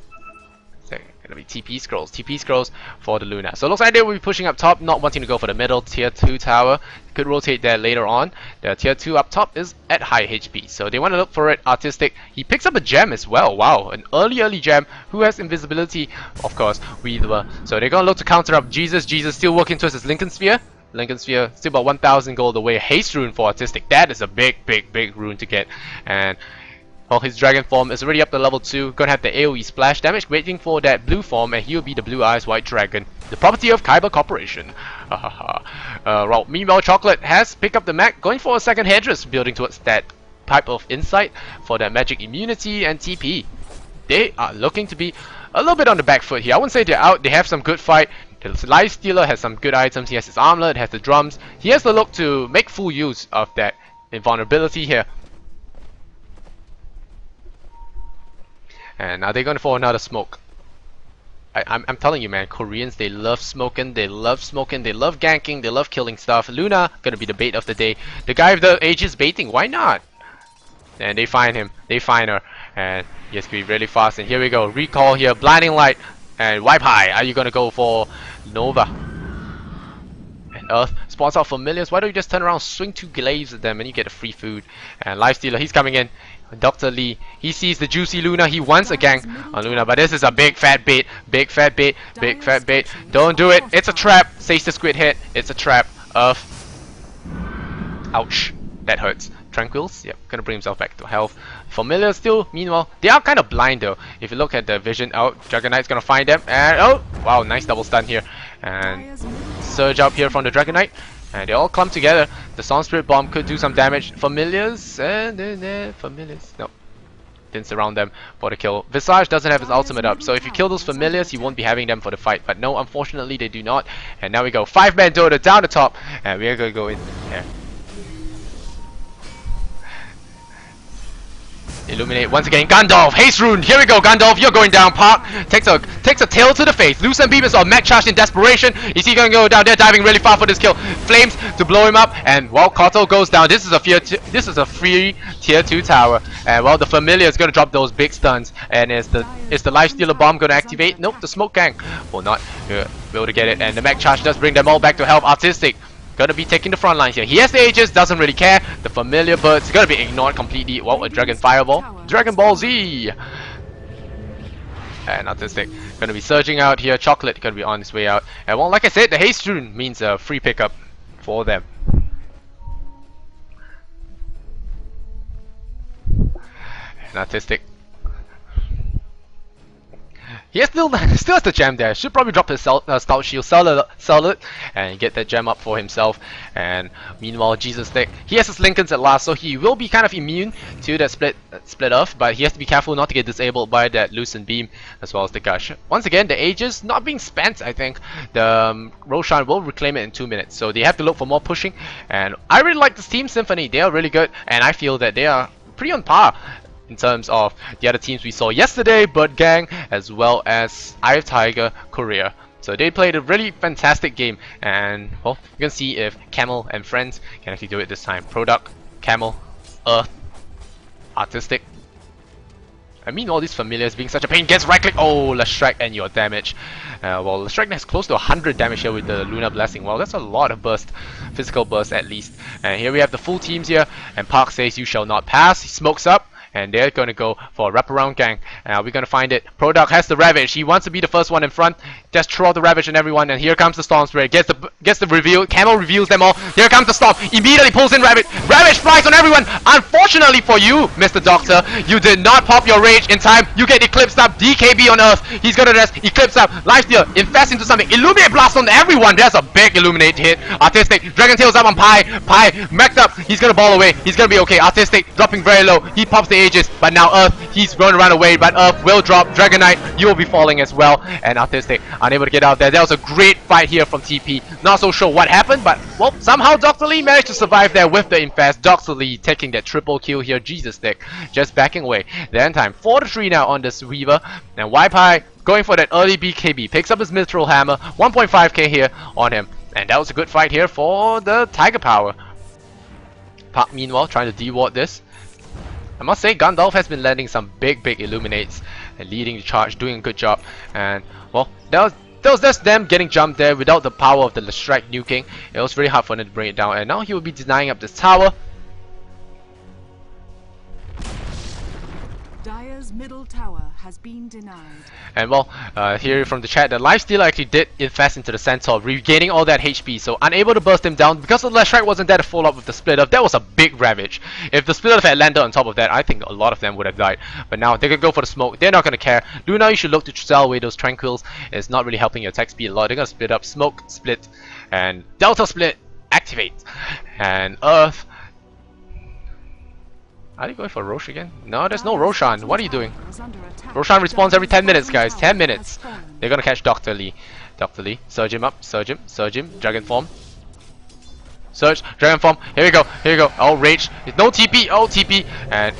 So, gonna be TP scrolls for the Luna. So it looks like they will be pushing up top, not wanting to go for the middle tier 2 tower. Could rotate there later on. The tier 2 up top is at high HP, so they want to look for it. Artistic, he picks up a gem as well. Wow, an early gem. Who has invisibility? Of course, Weaver. So they're gonna look to counter up Jesus. Jesus still working towards his Lincoln Sphere. Lincoln Sphere still about 1,000 gold away. Haste rune for Artistic. That is a big rune to get. And well, his dragon form is already up to level 2. Gonna have the AoE splash damage, waiting for that blue form, and he'll be the Blue Eyes White Dragon, the property of Kyber Corporation. Well, meanwhile, Chocolate has picked up the mech, going for a second headdress, building towards that type of insight for that magic immunity and TP. They are looking to be a little bit on the back foot here. I wouldn't say they're out. They have some good fight. The Lifestealer has some good items. He has his armlet, has the drums. He has the look to make full use of that invulnerability here. And now they're going for another smoke. I'm telling you, man, Koreans, they love smoking, they love ganking, they love killing stuff. Luna gonna be the bait of the day. The guy with the Aegis baiting, why not? And they find him, they find her, and he has to be really fast. And here we go, recall here, blinding light, and wipe high. Are you gonna go for Nova? And Earth spots out familiars. Why don't you just turn around, swing 2 glaives at them, and you get a free food? And Lifestealer, he's coming in. Dr. Lee, he sees the juicy Luna. He wants a gang on Luna, but this is a big fat bait. Don't do it. It's a trap. Says the squid head. It's a trap. Ouch. That hurts. Tranquils, yep, gonna bring himself back to health. Familiar still, meanwhile, they are kind of blind though. If you look at the vision out, Dragon Knight's gonna find them, and oh, wow, nice double stun here. And surge up here from the Dragon Knight. And they all clump together. The Storm Spirit Bomb could do some damage. Familiars, and familiars. No, didn't surround them for the kill. Visage doesn't have his ultimate up, so if you kill those familiars, you won't be having them for the fight. But no, unfortunately, they do not. And now we go 5-man Dota down the top, and we're gonna go in here. Illuminate once again. Gandalf, haste rune. Here we go. Gandalf, you're going down. Park takes a tail to the face. Lucent beam as well. Mech charge in desperation. Is he gonna go down there? Diving really far for this kill. Flames to blow him up. And while Koto goes down, this is a free tier 2 tower. And well, the familiar is gonna drop those big stuns. And is the Lifestealer bomb gonna activate? Nope. The smoke gang will not be able to get it. And the mech charge does bring them all back to health. Artistic gonna be taking the front lines here. He has the Aegis, doesn't really care. The familiar bird's gonna be ignored completely. Well, a Dragon Fireball. Dragon Ball Z! And Artistic gonna be surging out here. Chocolate gonna be on his way out. And well, like I said, the haste rune means a free pickup for them. And Artistic. He still has the gem there. Should probably drop his stout shield, sell it, and get that gem up for himself. And meanwhile, Jesus Stick, he has his Lincolns at last, so he will be kind of immune to that split off. But he has to be careful not to get disabled by that Lucent Beam as well as the Gush. Once again, the Aegis not being spent. I think the Roshan will reclaim it in 2 minutes, so they have to look for more pushing. And I really like this team, Symphony. They are really good, and I feel that they are pretty on par in terms of the other teams we saw yesterday, Bird Gang, as well as Eye of Tiger, Korea. So they played a really fantastic game, and well, you can see if Camel and friends can actually do it this time. Product, Camel, Earth, Artistic. I mean, all these familiars being such a pain. Gets right click. Oh, Leshrac and your damage. Well, Leshrac has close to 100 damage here with the Lunar Blessing. Well, that's a lot of burst, physical burst at least. And here we have the full teams here, and Park says you shall not pass. He smokes up. And they're going to go for a wraparound gang. We're going to find it. Product has the Ravage. He wants to be the first one in front. Just throw out the Ravage and everyone. And here comes the Storm Spirit. Gets the reveal. Camel reveals them all. Here comes the Storm. Immediately pulls in Ravage. Ravage flies on everyone. Unfortunately for you, Mr. Doctor, you did not pop your Rage in time. You get Eclipsed up. DKB on Earth. He's going to rest. Eclipse up. Lifesteal. Infest into something. Illuminate Blast on everyone. There's a big Illuminate hit. Artistic. Dragon Tails up on Pi. Pi. Mech'd up. He's going to ball away. He's going to be okay. Artistic. Dropping very low. He pops the Aegis. But now Earth, he's going to run away, but Earth will drop. Dragonite, you will be falling as well. And Artistic, unable to get out there. That was a great fight here from TP. Not so sure what happened, but well, somehow Dr. Lee managed to survive there with the Infest. Dr. Lee taking that triple kill here. Jesus Stick, just backing away. Then time 4-3 now on this Weaver. And Wi-Pi going for that early BKB. Picks up his Mithril Hammer. 1.5k here on him. And that was a good fight here for the TigerPower. Park, meanwhile, trying to de-ward this. I must say, Gandalf has been landing some big Illuminates and leading the charge, doing a good job. And well, that was just them getting jumped there without the power of the Leshrac nuking. It was very hard for them to bring it down, and now he will be denying up this tower. Dire's middle tower has been denied. And well, here from the chat, the Lifestealer actually did infest into the Centaur, regaining all that HP, so unable to burst him down because the Leshrac wasn't there to follow up with the split up. That was a big Ravage. If the split up had landed on top of that, I think a lot of them would have died. But now they could go for the smoke. They're not gonna care. Luna, you should look to sell away those Tranquils. It's not really helping your attack speed a lot. They're gonna split up, smoke, split, and Delta split, activate. And Earth. Are they going for Roche again? No, there's no Roshan. What are you doing? Roshan respawns every 10 minutes, guys. 10 minutes. They're gonna catch Dr. Lee. Dr. Lee. Surge him up. Surge him. Surge him. Dragon form. Surge. Dragon form. Here we go. Here we go. Oh, Rage. No TP. Oh, TP. And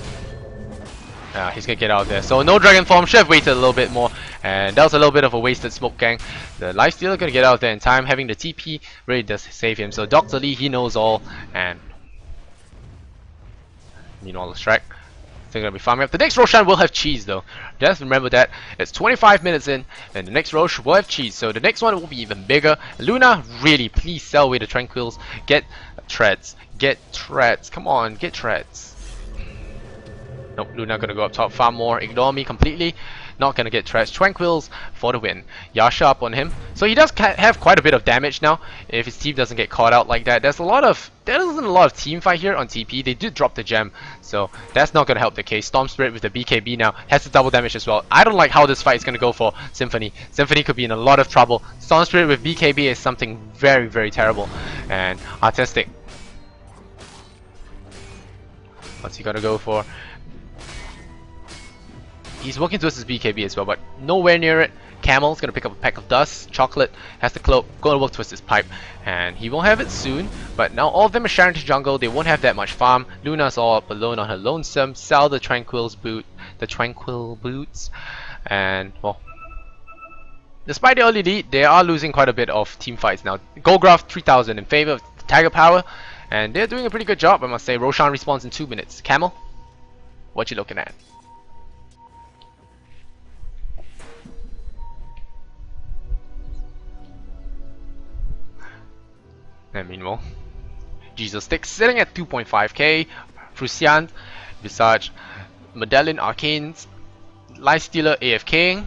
he's gonna get out there. So no Dragon form. Should have waited a little bit more. And that was a little bit of a wasted smoke gang. The Lifestealer gonna get out there in time. Having the TP really does save him. So Dr. Lee, he knows all. And meanwhile, Leshrac, they're gonna be farming up. The next Roshan will have cheese though. Just remember that. It's 25 minutes in, and the next Rosh will have cheese. So the next one will be even bigger. Luna, really, please sell away the Tranquils. Get treads. Get treads. Come on, get treads. Nope, Luna gonna go up top, farm more. Ignore me completely. Not gonna get treads. Tranquils for the win. Yasha up on him. So he does have quite a bit of damage now. If his team doesn't get caught out like that, there isn't a lot of team fight here on TP. They did drop the gem, so that's not gonna help the case. Storm Spirit with the BKB now has the double damage as well. I don't like how this fight is gonna go for Symphony. Symphony could be in a lot of trouble. Storm Spirit with BKB is something very terrible. And Artistic. What's he gonna go for? He's working towards his BKB as well, but nowhere near it. Camel's gonna pick up a pack of dust. Chocolate has the cloak, gonna work towards his pipe, and he won't have it soon. But now all of them are sharing to jungle. They won't have that much farm. Luna's all up alone on her lonesome. Sell the tranquil boots, and well, despite the early lead, they are losing quite a bit of team fights now. Goldgraph 3000 in favor of TigerPower, and they're doing a pretty good job, I must say. Roshan respawns in 2 minutes. Camel, what you looking at? And meanwhile, Jesus Stick sitting at 2.5k. Frucian, Visage, Medallion Arcanes, Lifestealer AFK.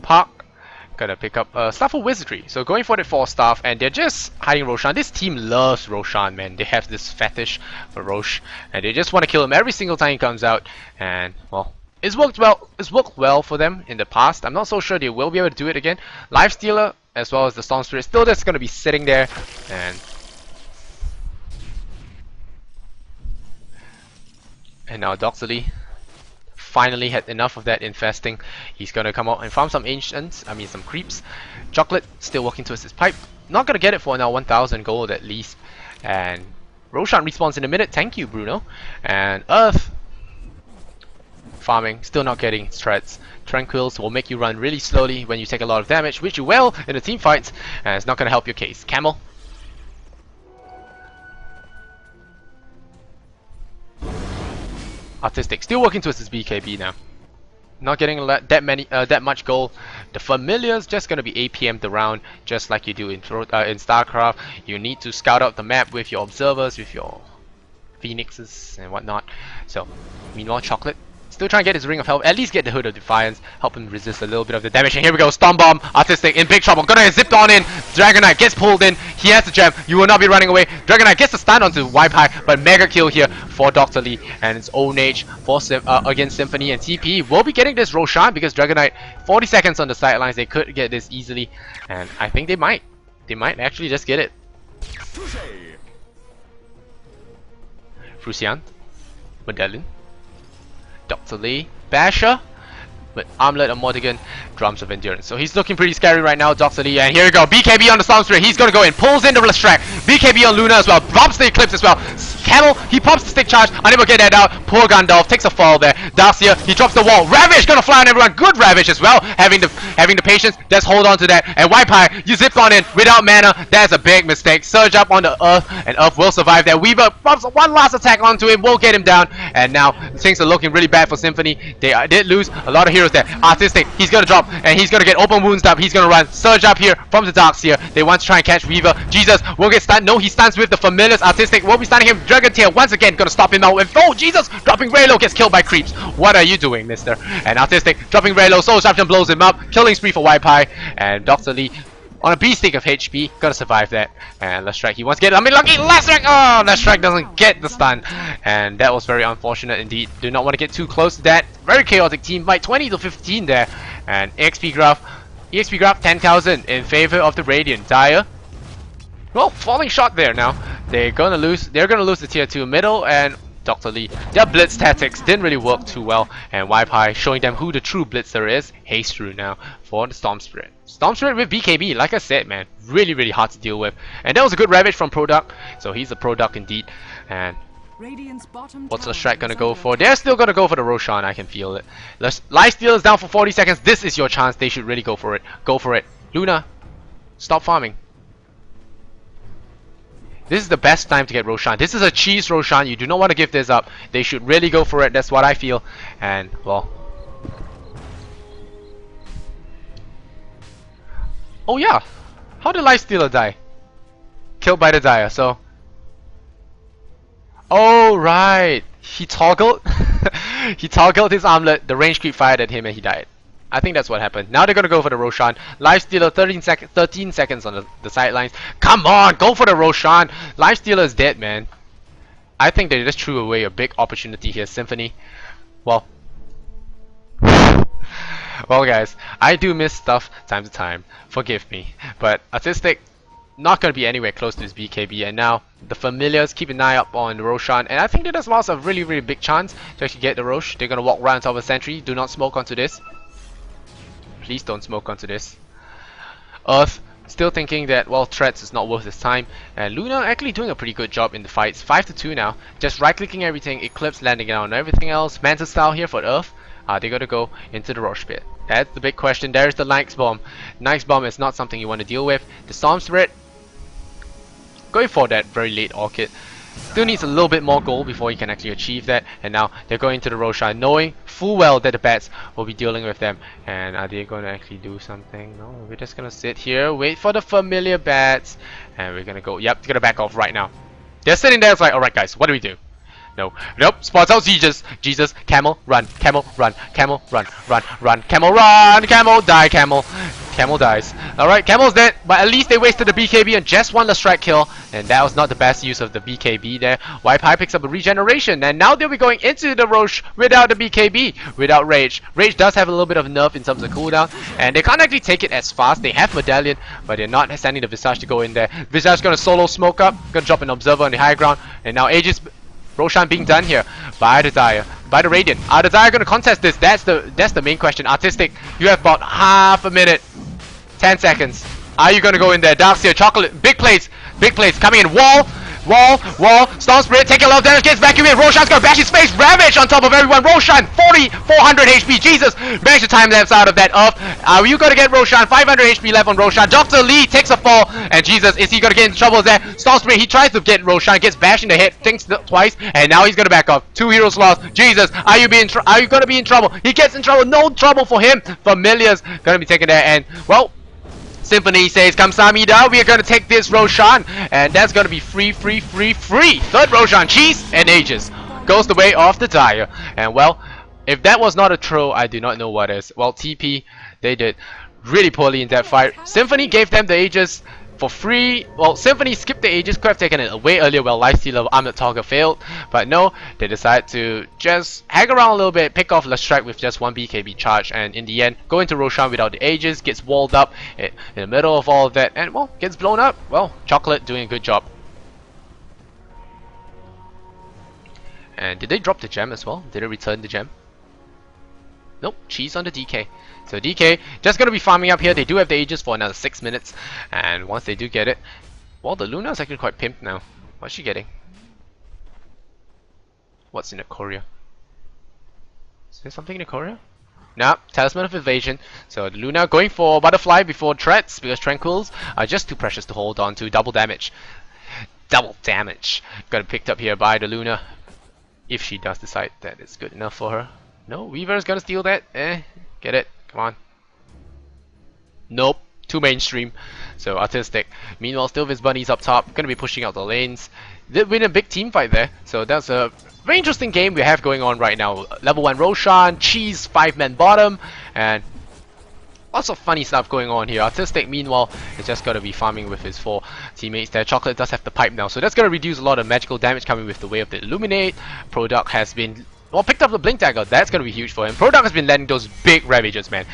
Park gonna pick up Staff of Wizardry. So going for the 4 staff, and they're just hiding Roshan. This team loves Roshan, man. They have this fetish for Rosh, and they just want to kill him every single time he comes out. And well, it's worked well. It's worked well for them in the past. I'm not so sure they will be able to do it again. Lifestealer as well as the Storm Spirit still just gonna be sitting there, and now Dr. Lee finally had enough of that infesting. He's gonna come out and farm some ancients, some creeps. Chocolate still working towards his pipe. Not gonna get it for now 1000 gold at least. And Roshan respawns in a minute. Thank you, Bruno. And Earth farming, still not getting threats. Tranquils will make you run really slowly when you take a lot of damage, which you will in the team fights, and it's not gonna help your case. Camel. Artistic still working towards his BKB now. Not getting that much gold. The familiar's just gonna be APM'd around just like you do in StarCraft. You need to scout out the map with your observers, with your phoenixes and whatnot. So meanwhile, Chocolate still trying to get his Ring of Health, at least get the Hood of Defiance, help him resist a little bit of the damage. And here we go, Storm Bomb, Artistic in big trouble, gonna get zipped on in. Dragonite gets pulled in, he has the gem, you will not be running away. Dragonite gets the stun onto Wipe-High, but mega kill here for Dr. Lee and its own age for against Symphony, and TP will be getting this Roshan because Dragonite 40 seconds on the sidelines. They could get this easily, and I think they might actually just get it. Frucian, Medallion, Dr. Lee, Basher, with Armlet and Mortigan, Drums of Endurance. So he's looking pretty scary right now, Dr. Lee. And here we go, BKB on the Storm Spirit. He's gonna go in, pulls in the Lestrak. BKB on Luna as well, pops the Eclipse as well. Camel, he pops the stick charge, unable to get that out. Poor Gandalf takes a fall there. Darcia, he drops the wall. Ravage gonna fly on everyone. Good Ravage as well, having the patience. Just hold on to that. And Wipe-High, you zipped on in without mana. That's a big mistake. Surge up on the Earth, and Earth will survive that. Weaver pops one last attack onto him, will get him down. And now things are looking really bad for Symphony. They did lose a lot of heroes there. Artistic, he's gonna drop, and he's gonna get open wounds up. He's gonna run. Surge up here from the Darkseer. They want to try and catch Weaver. Jesus will get stunned. No, he stuns with the Familiars. Artistic will be stunning him. Dragon Tail once again gonna stop him out. And oh, Jesus! Dropping Raylo gets killed by creeps. What are you doing, mister? And Artistic dropping Raylo. Soul Disruption blows him up. Killing spree for Wipe-High. And Dr. Lee on a B-stick of HP. Gonna survive that. And Lestrak, he wants to get it. Lucky Lestrak! Oh, Lestrak doesn't get the stun. And that was very unfortunate indeed. Do not want to get too close to that. Very chaotic team fight. 20 to 15 there. And EXP Graph 10,000 in favor of the Radiant. Dire, well, falling shot there now. They're gonna lose the tier 2 middle, and Dr. Lee, their blitz tactics didn't really work too well, and Wipe-High showing them who the true blitzer is. Haste through now for the Storm Spirit. Storm Spirit with BKB, like I said, man, really hard to deal with. And that was a good Ravage from Product, so he's a Product indeed. And what's Lestrak gonna go for? They're still gonna go for the Roshan, I can feel it. Lifesteal is down for 40 seconds. This is your chance. They should really go for it. Go for it. Luna, stop farming. This is the best time to get Roshan. This is a cheese Roshan. You do not want to give this up. They should really go for it. That's what I feel. And, well. Oh yeah. How did Lifestealer die? Killed by the Dire, so. Oh right. He toggled. He toggled his armlet. The range creep fired at him and he died. I think that's what happened. Now they're gonna go for the Roshan. Lifestealer 13 seconds on the sidelines. Come on, go for the Roshan. Lifestealer is dead, man. I think they just threw away a big opportunity here, Symphony. Well, well guys, I do miss stuff time to time. Forgive me. But Artistic, not gonna be anywhere close to his BKB, and now the Familiars keep an eye up on the Roshan, and I think that has lost a really big chance to actually get the Rosh. They're gonna walk right on top of the sentry. Do not smoke onto this. Please don't smoke onto this. Earth still thinking that, well, threats is not worth his time, and Luna actually doing a pretty good job in the fights. 5-2 now, just right clicking everything, Eclipse landing on everything else. Manta style here for Earth. Are they gonna go into the Roche pit? That's the big question. There's the Nyx bomb. Nyx bomb is not something you want to deal with. The Storm Spirit going for that very late Orchid. Still needs a little bit more gold before he can actually achieve that. And now they're going to the Roshan, knowing full well that the bats will be dealing with them. And are they going to actually do something? No, we're just going to sit here, wait for the familiar bats. And we're going to go, yep, they're going to back off right now. They're sitting there, it's like, alright guys, what do we do? No, nope, spots out Jesus, Camel, run, Camel, run, Camel, run, Camel, run, Camel, die, Camel. Camel dies. Alright, Camel's dead, but at least they wasted the BKB and just one strike kill, and that was not the best use of the BKB there. Wipe picks up a regeneration, and now they'll be going into the Roche without the BKB, without Rage. Rage does have a little bit of nerf in terms of cooldown, and they can't actually take it as fast. They have Medallion, but they're not sending the Visage to go in there. Visage gonna solo smoke up, gonna drop an Observer on the high ground, and now Aegis Roshan being done here by the Dire, by the Radiant. Are the Dire gonna contest this? That's the main question. Artistic, you have about half a minute, 10 seconds. Are you gonna go in there? Darkseer, Chocolate, big plays coming in. Wall, Storm Spirit, take a lot of damage, gets vacuumed in. Roshan's gonna bash his face, Ravage on top of everyone. Roshan, 400 HP, Jesus, managed to time lapse out of that Earth. Are you gonna get Roshan? 500 HP left on Roshan. Dr. Lee takes a fall, and Jesus, is he gonna get into trouble there? Storm Spirit, he tries to get Roshan, gets bashed in the head, thinks twice, and now he's gonna back off. 2 heroes lost. Jesus, are you gonna be in trouble? He gets in trouble, no trouble for him. Familiars gonna be taken there, and well, Symphony says, Kamsamida, we are going to take this Roshan, and that's going to be free. Third Roshan, Cheese, and Aegis goes the way of the Dire. And well, if that was not a throw, I do not know what is. Well, TP, they did really poorly in that fight. Symphony gave them the Aegis for free. Well, Symphony skipped the Aegis, could have taken it way earlier while Lifestealer Armored Talker failed. But no, they decided to just hang around a little bit, pick off Strike with just one BKB charge, and in the end, go into Roshan without the Aegis, gets walled up in the middle of all of that, and well, gets blown up. Well, Chocolate doing a good job. And did they drop the gem as well? Did they return the gem? Nope, Cheese on the DK. So DK just gonna be farming up here. They do have the Aegis for another 6 minutes, and once they do get it, well, the Luna is actually quite pimped now. What's she getting? What's in the Courier? Is there something in the Courier? Nah, Talisman of Evasion. So the Luna going for Butterfly before Threats, because Tranquils are just too precious to hold on to. Double damage. Got it picked up here by the Luna, if she does decide that it's good enough for her. No, Weaver is gonna steal that. Get it. Come on. Nope. Too mainstream. So Artistic. Meanwhile, still Viz Bunny's up top. Gonna be pushing out the lanes. Did win a big team fight there. So that's a very interesting game we have going on right now. Level 1 Roshan, Cheese, 5-man bottom, and lots of funny stuff going on here. Artistic, meanwhile, is just gonna be farming with his 4 teammates there. Chocolate does have the pipe now, so that's gonna reduce a lot of magical damage coming with the way of the Illuminate. Product has been, well, picked up the Blink Dagger. That's gonna be huge for him. Product has been landing those big Ravages, man.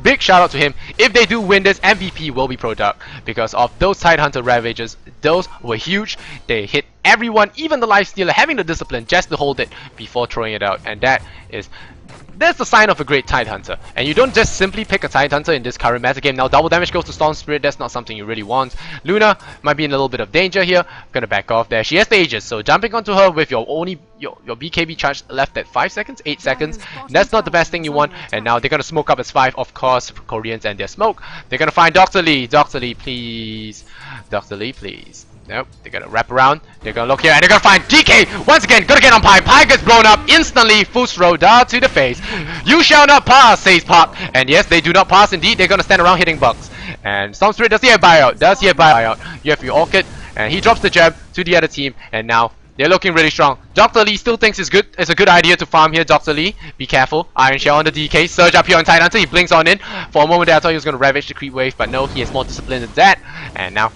Big shout out to him. If they do win this, MVP will be Product, because of those Tidehunter Ravages. Those were huge. They hit everyone, even the Lifestealer, having the discipline just to hold it before throwing it out, and that's the sign of a great Tidehunter. And you don't just simply pick a Tidehunter in this current meta game. Now double damage goes to Storm Spirit. That's not something you really want. Luna might be in a little bit of danger here. Gonna back off there. She has the Aegis, so jumping onto her with your BKB charge left at 5 seconds, 8 seconds. That's not the best thing you want. And now they're gonna smoke up as 5, of course, for Koreans and their smoke. They're gonna find Dr. Lee. Dr. Lee, please. Dr. Lee, please. Nope, they're gonna wrap around, they're gonna look here, and they're gonna find DK! Once again, gonna get on Pi. Pi gets blown up instantly, full throw, down to the face. You shall not pass, says Pop. And yes, they do not pass indeed, they're gonna stand around hitting bugs. And Storm Spirit, does he have buyout? Does he have buyout? You have your Orchid, and he drops the gem to the other team, and now they're looking really strong. Dr. Lee still thinks it's a good idea to farm here. Dr. Lee, be careful. Iron Shell on the DK. Surge up here on Tidehunter. He blinks on in. For a moment there, I thought he was going to ravage the creep wave, but no, he has more discipline than that. And now,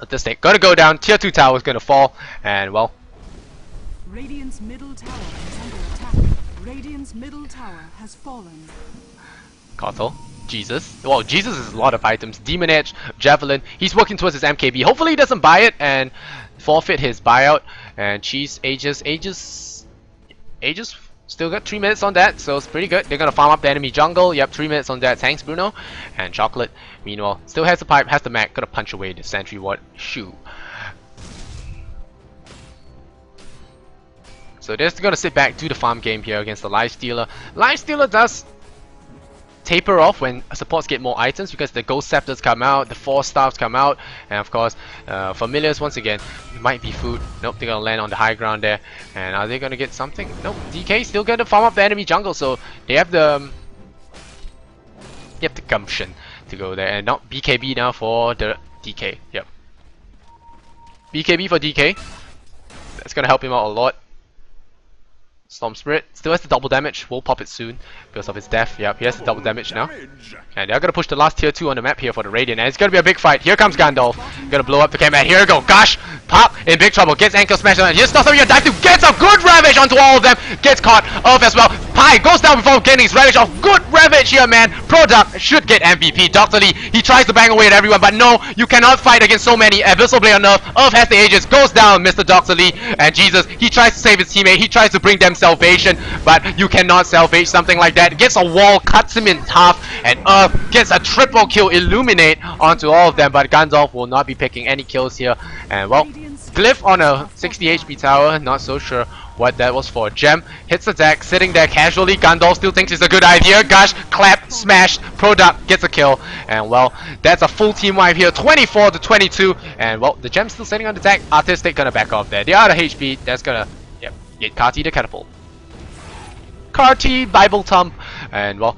Artistic gonna go down. Tier 2 tower is gonna fall, and well, Radiant's middle tower is under attack. Radiant's middle tower has fallen. Kotal, Jesus. Well, Jesus is a lot of items. Demon Edge, Javelin. He's working towards his MKB. Hopefully he doesn't buy it and forfeit his buyout. And Cheese, Aegis. Still got 3 minutes on that, so it's pretty good. They're gonna farm up the enemy jungle. Yep, 3 minutes on that. Thanks, Bruno. And Chocolate, meanwhile, still has the pipe, has the mech. Gonna punch away the sentry ward. Shoo. So they're just gonna sit back, do the farm game here against the Lifestealer. Lifestealer does taper off when supports get more items because the Ghost Scepters come out, the Force Staffs come out, and of course, Familiars once again might be food. Nope, they're gonna land on the high ground there. And are they gonna get something? Nope, DK still gonna farm up the enemy jungle, so they have the gumption to go there. And not BKB now for the DK. Yep, BKB for DK. That's gonna help him out a lot. Storm Spirit still has the double damage. Will pop it soon because of his death. Yep, he has the double damage now. And they're gonna push the last tier 2 on the map here for the Radiant. And it's gonna be a big fight. Here comes Gandalf. Gonna blow up the camp. And here we go. Gosh! Pop in big trouble. Gets ankle smash on. Here's not something you dive to. Gets a good ravage onto all of them. Gets caught off as well. Pi goes down before getting his ravage off. Good ravage here, man. Product should get MVP. Dr. Lee, he tries to bang away at everyone, but no, you cannot fight against so many. Abyssal Blade on Earth. Earth has the Aegis. Goes down, Mr. Dr. Lee. And Jesus, he tries to save his teammate. He tries to bring them salvation, but you cannot salvage something like that. Gets a wall, cuts him in half, and Earth gets a triple kill, illuminate onto all of them, but Gandalf will not be picking any kills here. And well, Glyph on a 60 HP tower, not so sure what that was for. Gem hits the deck, sitting there casually. Gandalf still thinks it's a good idea. Gosh, clap, smashed. Product gets a kill, and well, that's a full team wipe here, 24 to 22. And well, the Gem's still sitting on the deck. Artistic gonna back off there. The other HP, that's gonna get Kati the catapult. Karti, Bible Thump, and well,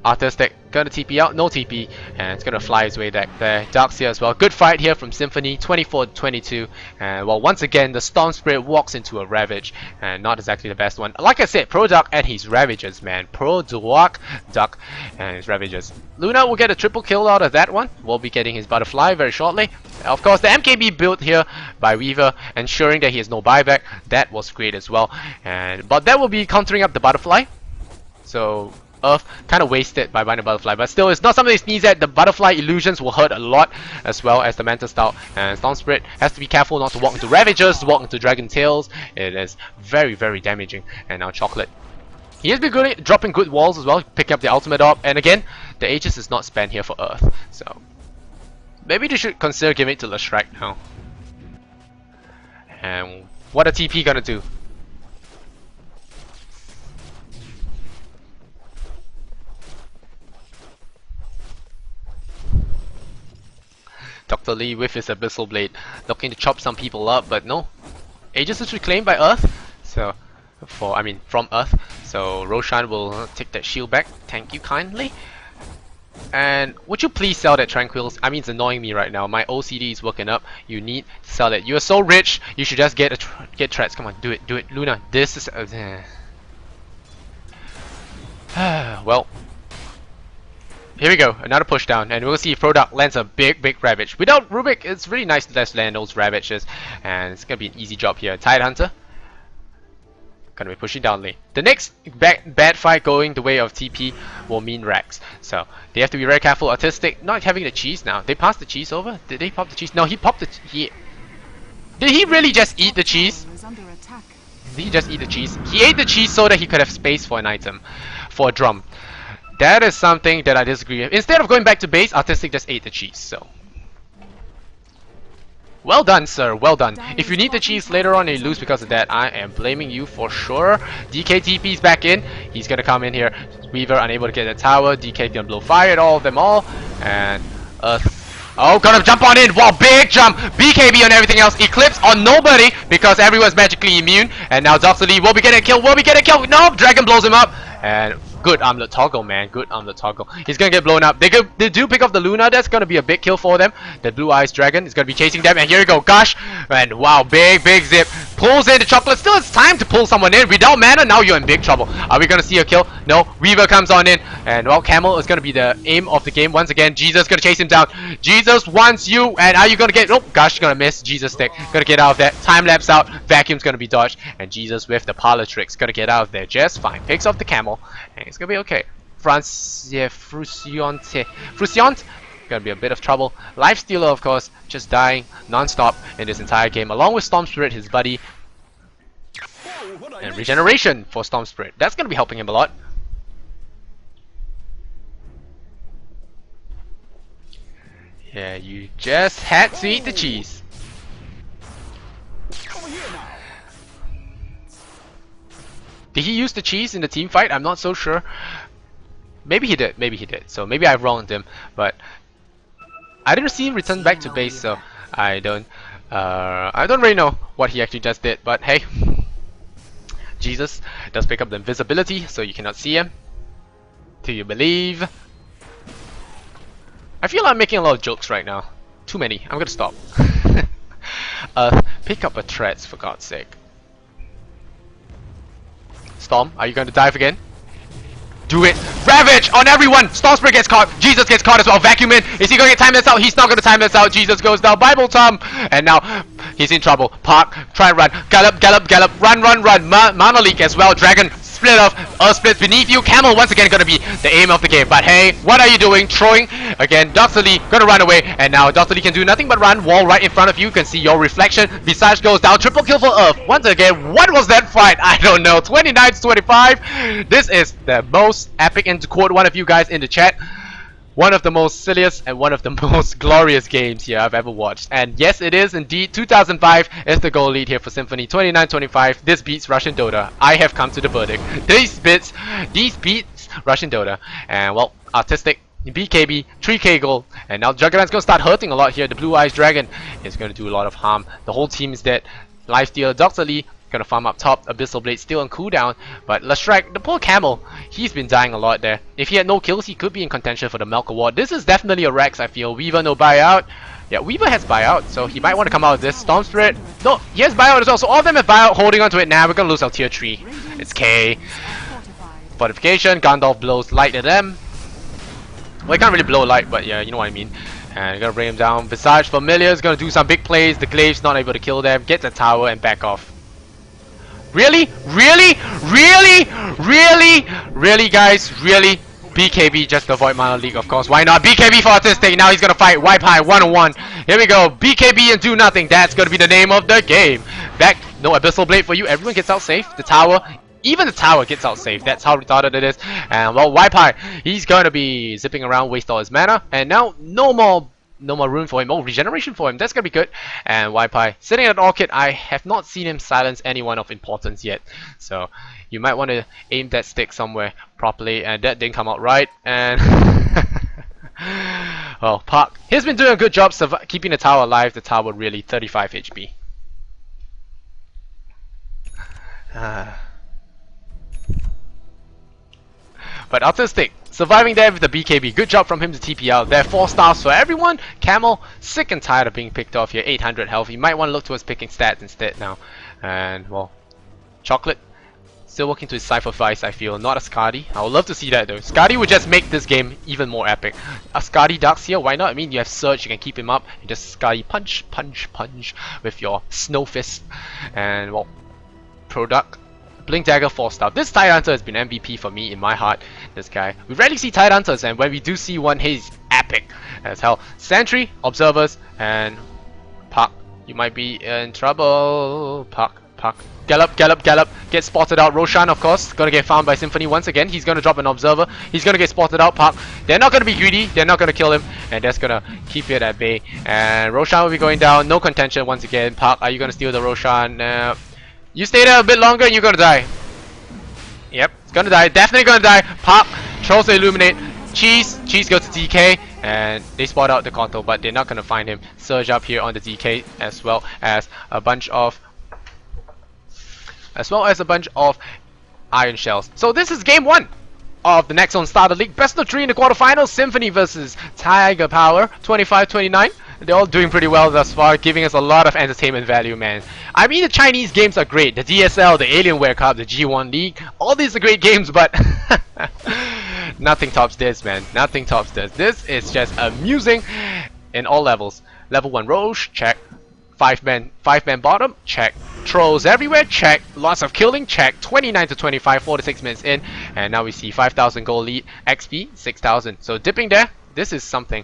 Artistic gonna TP out, no TP, and it's gonna fly his way back there. Darkseer as well. Good fight here from Symphony, 24 to 22. And well, once again, the Storm Spirit walks into a Ravage, and not exactly the best one. Like I said, Product and his Ravages, man. Duck and his Ravages. Luna will get a triple kill out of that one. We'll be getting his Butterfly very shortly. Of course, the MKB built here by Weaver, ensuring that he has no buyback. That was great as well. But that will be countering up the Butterfly. So Earth kind of wasted by buying the Butterfly, but still, it's not something to sneeze at. The Butterfly illusions will hurt a lot, as well as the Manta Stout. And Storm Spirit has to be careful not to walk into Ravagers, walk into Dragon Tails. It is very, very damaging. And now Chocolate, he has been good at dropping good walls as well, picking up the ultimate up. And again, the Aegis is not spent here for Earth, so maybe they should consider giving it to Leshrac now. And what a TP gonna do? Dr. Lee with his Abyssal Blade looking to chop some people up, but no. Aegis is reclaimed by Earth, so from Earth. So Roshan will take that shield back. Thank you kindly. And would you please sell that Tranquils? I mean, it's annoying me right now. My OCD is working up. You need to sell it. You are so rich. You should just get threats. Come on, do it, Luna. This is well. Here we go, another push down, and we'll see if Product lands a big Ravage. Without Rubik, it's really nice to just land those Ravages, and it's gonna be an easy job here. Tide Hunter gonna be pushing down lane. The next bad fight going the way of TP will mean Rex, so they have to be very careful. Artistic not having the cheese now. They passed the cheese over? Did they pop the cheese? No, he popped the Did he really just eat the cheese? Did he just eat the cheese? He ate the cheese so that he could have space for an item, for a drum. That is something that I disagree with. Instead of going back to base, Artistic just ate the cheese, so well done, sir, well done. If you need the cheese later on and you lose because of that, I am blaming you for sure. DK TP's back in. He's gonna come in here. Weaver unable to get the tower. DK gonna blow fire at all of them all. And oh, gonna jump on in. Wow, big jump. BKB on everything else. Eclipse on nobody because everyone's magically immune. And now Dr. Lee will be getting a kill. Will be getting a kill. No, Dragon blows him up. And good armlet toggle, man. Good armlet toggle. He's gonna get blown up. They do pick up the Luna. That's gonna be a big kill for them. The Blue Eyes Dragon is gonna be chasing them. And here we go. Gosh. And wow, big zip. Pulls in the Chocolate. Still, it's time to pull someone in. Without mana, now you're in big trouble. Are we gonna see a kill? No. Weaver comes on in. And well, Camel is gonna be the aim of the game once again. Jesus gonna chase him down. Jesus wants you. And are you gonna get? Oh, gosh, gonna miss. Jesus stick. Gonna get out of there. Time lapse out. Vacuum's gonna be dodged. And Jesus with the parlor tricks. Gonna get out of there just fine. Picks up the Camel. And it's gonna be okay. Fruciante gonna be a bit of trouble. Lifestealer, of course, just dying non-stop in this entire game, along with Storm Spirit, his buddy. And regeneration for Storm Spirit. That's gonna be helping him a lot. Yeah, you just had to eat the cheese. Did he use the cheese in the team fight? I'm not so sure. Maybe he did, maybe he did. So maybe I wronged him, but I didn't see him return back to base, so I don't really know what he actually just did, but hey. Jesus does pick up the invisibility, so you cannot see him. Do you believe? I feel like I'm making a lot of jokes right now. Too many. I'm gonna stop. Pick up a threats for God's sake. Storm, are you going to dive again? Do it! Ravage on everyone! Storm Spirit gets caught. Jesus gets caught as well. Vacuum in. Is he going to time this out? He's not going to time this out. Jesus goes down. Bible Tom. And now he's in trouble. Park. Try and run. Gallop, gallop, gallop. Run, run, run. Mana Leak as well. Dragon. Split off. Earth splits beneath you. Camel once again going to be the aim of the game. But hey, what are you doing? Throwing. Again, Dr. Lee going to run away. And now Dr. Lee can do nothing but run. Wall right in front of you. You can see your reflection. Visage goes down. Triple kill for Earth. Once again, what was that fight? I don't know. 29 to 25. This is the most epic, and to quote one of you guys in the chat, one of the most silliest and one of the most glorious games here I've ever watched. And yes, it is indeed. 2005 is the goal lead here for Symphony. 29-25. This beats Russian Dota. I have come to the verdict. These beats Russian Dota. And well, artistic. BKB, 3k gold, and now Juggernaut's gonna start hurting a lot here. The Blue Eyes Dragon is gonna do a lot of harm. The whole team is dead. Lifestealer, Dr. Lee gonna farm up top. Abyssal Blade still on cooldown, but Lashrak, the poor Camel, he's been dying a lot there. If he had no kills, he could be in contention for the Milk Award. This is definitely a Rex, I feel. Weaver, no buyout. Yeah, Weaver has buyout, so he might want to come out of this. Storm Spirit, no, he has buyout as well, so all of them have buyout, holding on to it now. We're gonna lose our tier 3. It's K. Fortification, Gandalf blows light at them. Well, he can't really blow light, but yeah, you know what I mean. And gonna bring him down. Visage Familiar is gonna do some big plays. The Glaive's not able to kill them. Get the tower and back off. Really? Really? Really? Really? Really, guys? Really? BKB just to avoid Mana Leak, of course. Why not? BKB for Artistic. Now he's gonna fight. Wipe high. 1-on-1. Here we go. BKB and do nothing. That's gonna be the name of the game. Back. No Abyssal Blade for you. Everyone gets out safe. The tower. Even the tower gets out safe. That's how retarded it is. And well, Wipe High, he's going to be zipping around, waste all his mana. And now no more room for him. Oh, regeneration for him. That's going to be good. And Wipe High sitting at Orchid. I have not seen him silence anyone of importance yet. So you might want to aim that stick somewhere properly. And that didn't come out right. And well, Park, he's been doing a good job keeping the tower alive. The tower really 35 HP. But Artistic, surviving there with the BKB. Good job from him to TP out. There are 4 stars for everyone. Camel, sick and tired of being picked off here. 800 health. You might want to look towards picking stats instead now. And, well, Chocolate, still working to his Cypher Vice, I feel. Not a Skadi. I would love to see that though. Skadi would just make this game even more epic. A Skadi Darks here, why not? I mean, you have Surge, you can keep him up. You just Skadi punch, punch, punch with your Snow Fist. And, well, Product. Blink Dagger 4-star. This Tide Hunter has been MVP for me in my heart. This guy. We rarely see Tide Hunters, and when we do see one, he's epic as hell. Sentry, Observers, and Puck. You might be in trouble. Puck, Puck. Gallop, Gallop, Gallop. Get spotted out. Roshan, of course, gonna get found by Symphony once again. He's gonna drop an Observer. He's gonna get spotted out. Puck. They're not gonna be greedy. They're not gonna kill him, and that's gonna keep it at bay. And Roshan will be going down. No contention once again. Puck, are you gonna steal the Roshan? You stay there a bit longer and you're gonna die. Yep, it's gonna die. Definitely gonna die. Pop, throws the Illuminate. Cheese goes to DK, and they spot out the Conto, but they're not gonna find him. Surge up here on the DK, as well as a bunch of Iron Shells. So this is game 1 of the Nexon Starter League. Best of 3 in the quarterfinals. Symphony versus TigerPower. 25-29. They're all doing pretty well thus far, giving us a lot of entertainment value, man. I mean, the Chinese games are great. The DSL, the Alienware Cup, the G1 League, all these are great games, but nothing tops this, man. Nothing tops this. This is just amusing in all levels. Level 1 Roche, check. 5-man bottom, check. Trolls everywhere, check. Lots of killing, check. 29-25, 4 to 6 minutes in, and now we see 5,000 gold lead, XP 6,000. So dipping there, this is something.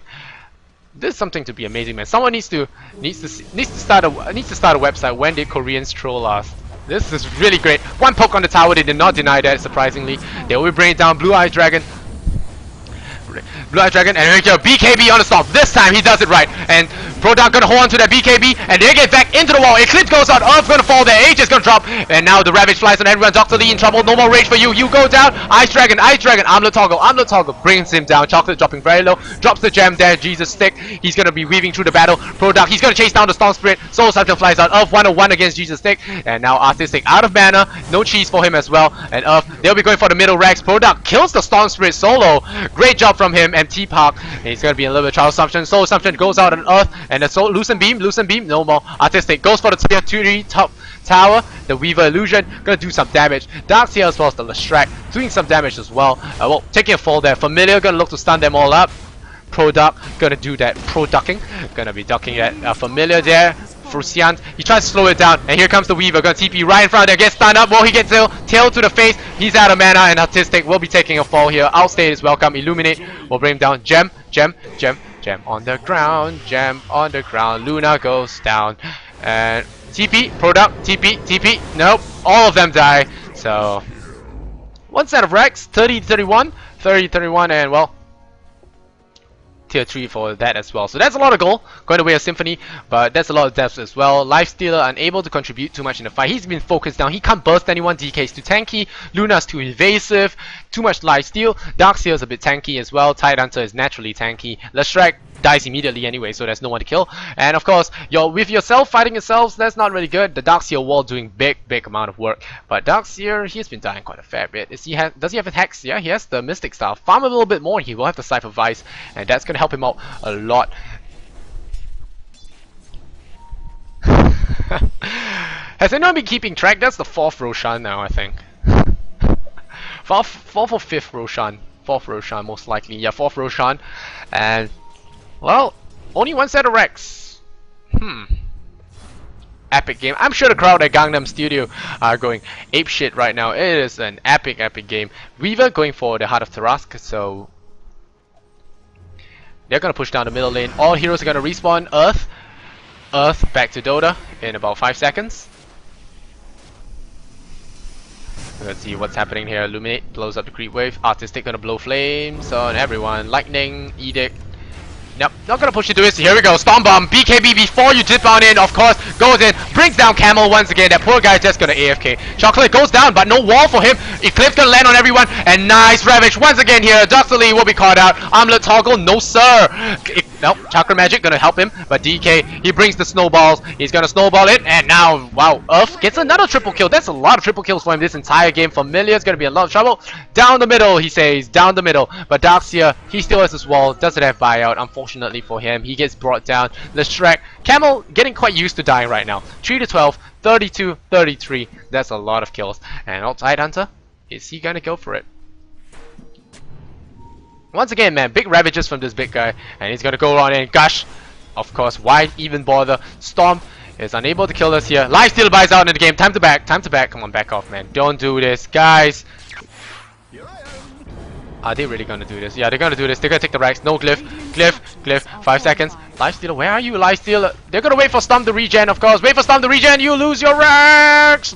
This is something to be amazing, man. Someone needs to start a website. When did Koreans troll last? This is really great. One poke on the tower, they did not deny that, surprisingly. They will bring it down. Blue Eye Dragon. Blue Eye Dragon, and here we go, BKB on the stop. This time he does it right, and Product gonna hold on to that BKB, and they get back into the wall. Eclipse goes out, Earth gonna fall there, H is gonna drop, and now the Ravage flies on everyone. Dr. Lee in trouble, no more rage for you. You go down, Ice Dragon, Armlet Toggle, brings him down. Chocolate dropping very low, drops the gem there, Jesus Stick. He's gonna be weaving through the battle. Product, he's gonna chase down the Storm Spirit. Soul Scepter flies out, Earth 101 against Jesus Stick, and now Artistic out of mana, no cheese for him as well, and Earth, they'll be going for the middle Rex. Product kills the Storm Spirit solo, great job from him, and T-Park, and he's gonna be a little bit of Trial Assumption. Soul Assumption goes out on Earth, and the Soul Loosen Beam, no more. Artistic goes for the tier 2 top tower. The Weaver Illusion gonna do some damage. Darkseer as well as the Lestrak doing some damage as well. Well, taking a fall there. Familiar gonna look to stun them all up. Product gonna do that pro-ducking. Gonna be ducking that Familiar there. Fruciant, he tries to slow it down, and here comes the Weaver, gonna TP right in front there, gets stunned up, he gets tail to the face, he's out of mana, and Artistic will be taking a fall here. Outstay is welcome, Illuminate will bring him down, Gem on the ground, Luna goes down, and TP, Product, TP, nope, all of them die, so, one set of Rex, 30-31, and well, tier 3 for that as well. So that's a lot of gold going away a Symphony, but that's a lot of depth as well. Lifestealer unable to contribute too much in the fight. He's been focused down. He can't burst anyone. DK's too tanky. Luna's too evasive. Too much lifesteal. Darkseer's a bit tanky as well. Tidehunter is naturally tanky. Lestrak dies immediately anyway, so there's no one to kill. And of course, with yourself fighting yourselves, that's not really good. The Darkseer wall doing big amount of work. But Darkseer, he's been dying quite a fair bit. Does he have a Hex? Yeah, he has the Mystic Star. Farm a little bit more, and he will have the Cypher Vice, and that's gonna help him out a lot. Has anyone been keeping track? That's the 4th Roshan now, I think. 4th or 5th Roshan. 4th Roshan, most likely. Yeah, 4th Roshan. And well, only one set of Rex. Epic game. I'm sure the crowd at Gangnam Studio are going ape shit right now. It is an epic game. Weaver going for the Heart of Tarask, so they're gonna push down the middle lane. All heroes are gonna respawn. Earth back to Dota in about 5 seconds. Let's see what's happening here. Illuminate blows up the creep wave. Artistic gonna blow flames on everyone. Lightning, Edict. Nope, not gonna push into it. Here we go. Storm Bomb, BKB before you dip on in, of course, goes in, brings down Camel once again. That poor guy's just gonna AFK. Chocolate goes down, but no wall for him. Eclipse gonna land on everyone, and nice Ravage once again here. Dr. Lee will be caught out. Armlet Toggle, no sir. Nope, Chakra Magic gonna help him, but DK, he brings the snowballs. He's gonna snowball it, and now, wow, Earth gets another triple kill. That's a lot of triple kills for him this entire game. Familiar's gonna be in a lot of trouble. Down the middle, he says, down the middle. But Darkseer, he still has his wall, doesn't have buyout, unfortunately for him. He gets brought down. Lestrak, Camel getting quite used to dying right now. 3-12, 32, 33. That's a lot of kills. And Tidehunter, is he gonna go for it? Once again, man, big ravages from this big guy, and he's gonna go on and gush. Of course, why even bother? Storm is unable to kill us here. Lifesteal buys out in the game. Time to back. Come on, back off, man. Don't do this, guys. Are they really gonna do this? Yeah, they're gonna do this. They're gonna take the Rex. No Glyph. 5 seconds. Lifesteal, where are you, Lifesteal? They're gonna wait for Storm to regen, of course. Wait for Storm to regen. You lose your Rex.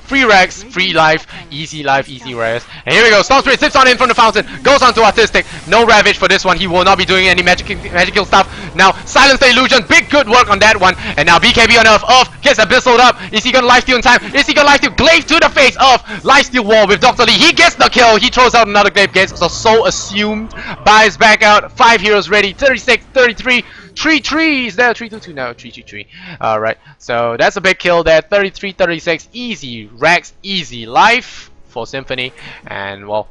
Free Rex, free life, easy rares. And here we go. Storm Spirit sits on in from the fountain. Goes on to Artistic. No Ravage for this one. He will not be doing any magical stuff. Now, silence the illusion. Big good work on that one. And now BKB on Earth. Earth gets abyssal up. Is he gonna lifesteal in time? Is he gonna lifesteal? Glaive to the face. Earth lifesteal wall with Dr. Lee. He gets the kill. He throws out another glaive. Gets so assumed. Buys back out. 5 heroes ready. 36, 33. 3 trees there, 3-2-2 now, 3-3-3. Alright, so that's a big kill there. 33-36, easy Rex, easy life for Symphony. And well,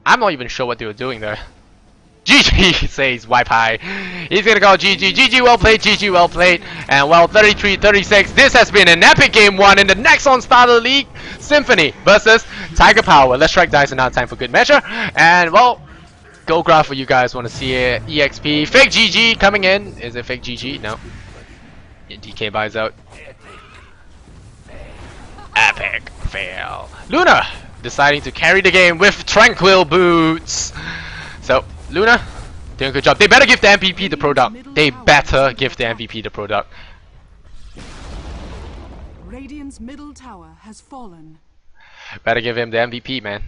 I'm not even sure what they were doing there. GG says wipe high. He's gonna go GG. GG well played, GG well played. And well, 33-36. This has been an epic game 1 in the Nexon Starter League. Symphony versus TigerPower. Let's strike dice and now time for good measure. And well, go graph for you guys want to see it. EXP. Fake GG coming in. Is it fake GG? No. DK buys out. Epic fail. Luna deciding to carry the game with Tranquil Boots. So, Luna doing a good job. They better give the MVP the product. They better give the MVP the product. Radiant's middle tower has fallen. Better give him the MVP, man.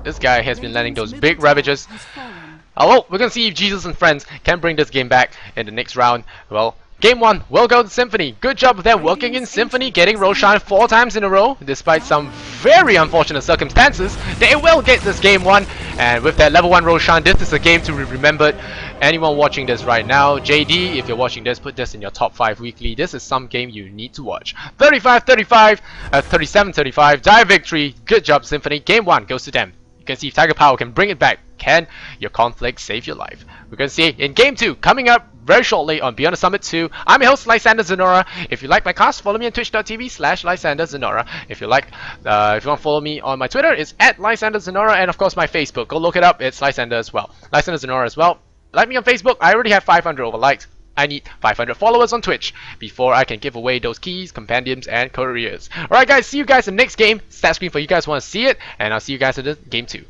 This guy has been landing those Radiant's big middle tower ravages. has fallen. Although, we're gonna see if Jesus and friends can bring this game back in the next round. Well, game 1 will go to Symphony. Good job of them working in Symphony, getting Roshan 4 times in a row. Despite some very unfortunate circumstances, they will get this game 1. And with that level 1 Roshan, this is a game to be remembered. Anyone watching this right now, JD, if you're watching this, put this in your top 5 weekly. This is some game you need to watch. 35-35, 37-35, dire victory. Good job, Symphony. Game 1 goes to them. You can see if TigerPower can bring it back. Can your conflict save your life? We're going to see in Game 2 coming up very shortly on Beyond the Summit 2. I'm your host, Lysander Zenora. If you like my cast, follow me on twitch.tv/Lysander Zenora. If you want to follow me on my Twitter, it's @Lysander Zenora, and of course my Facebook. Go look it up. It's Lysander as well. Lysander Zenora as well. Like me on Facebook. I already have 500 over likes. I need 500 followers on Twitch before I can give away those keys, compendiums, and careers. Alright guys, see you guys in the next game. Stat screen for you guys want to see it, and I'll see you guys in the Game 2.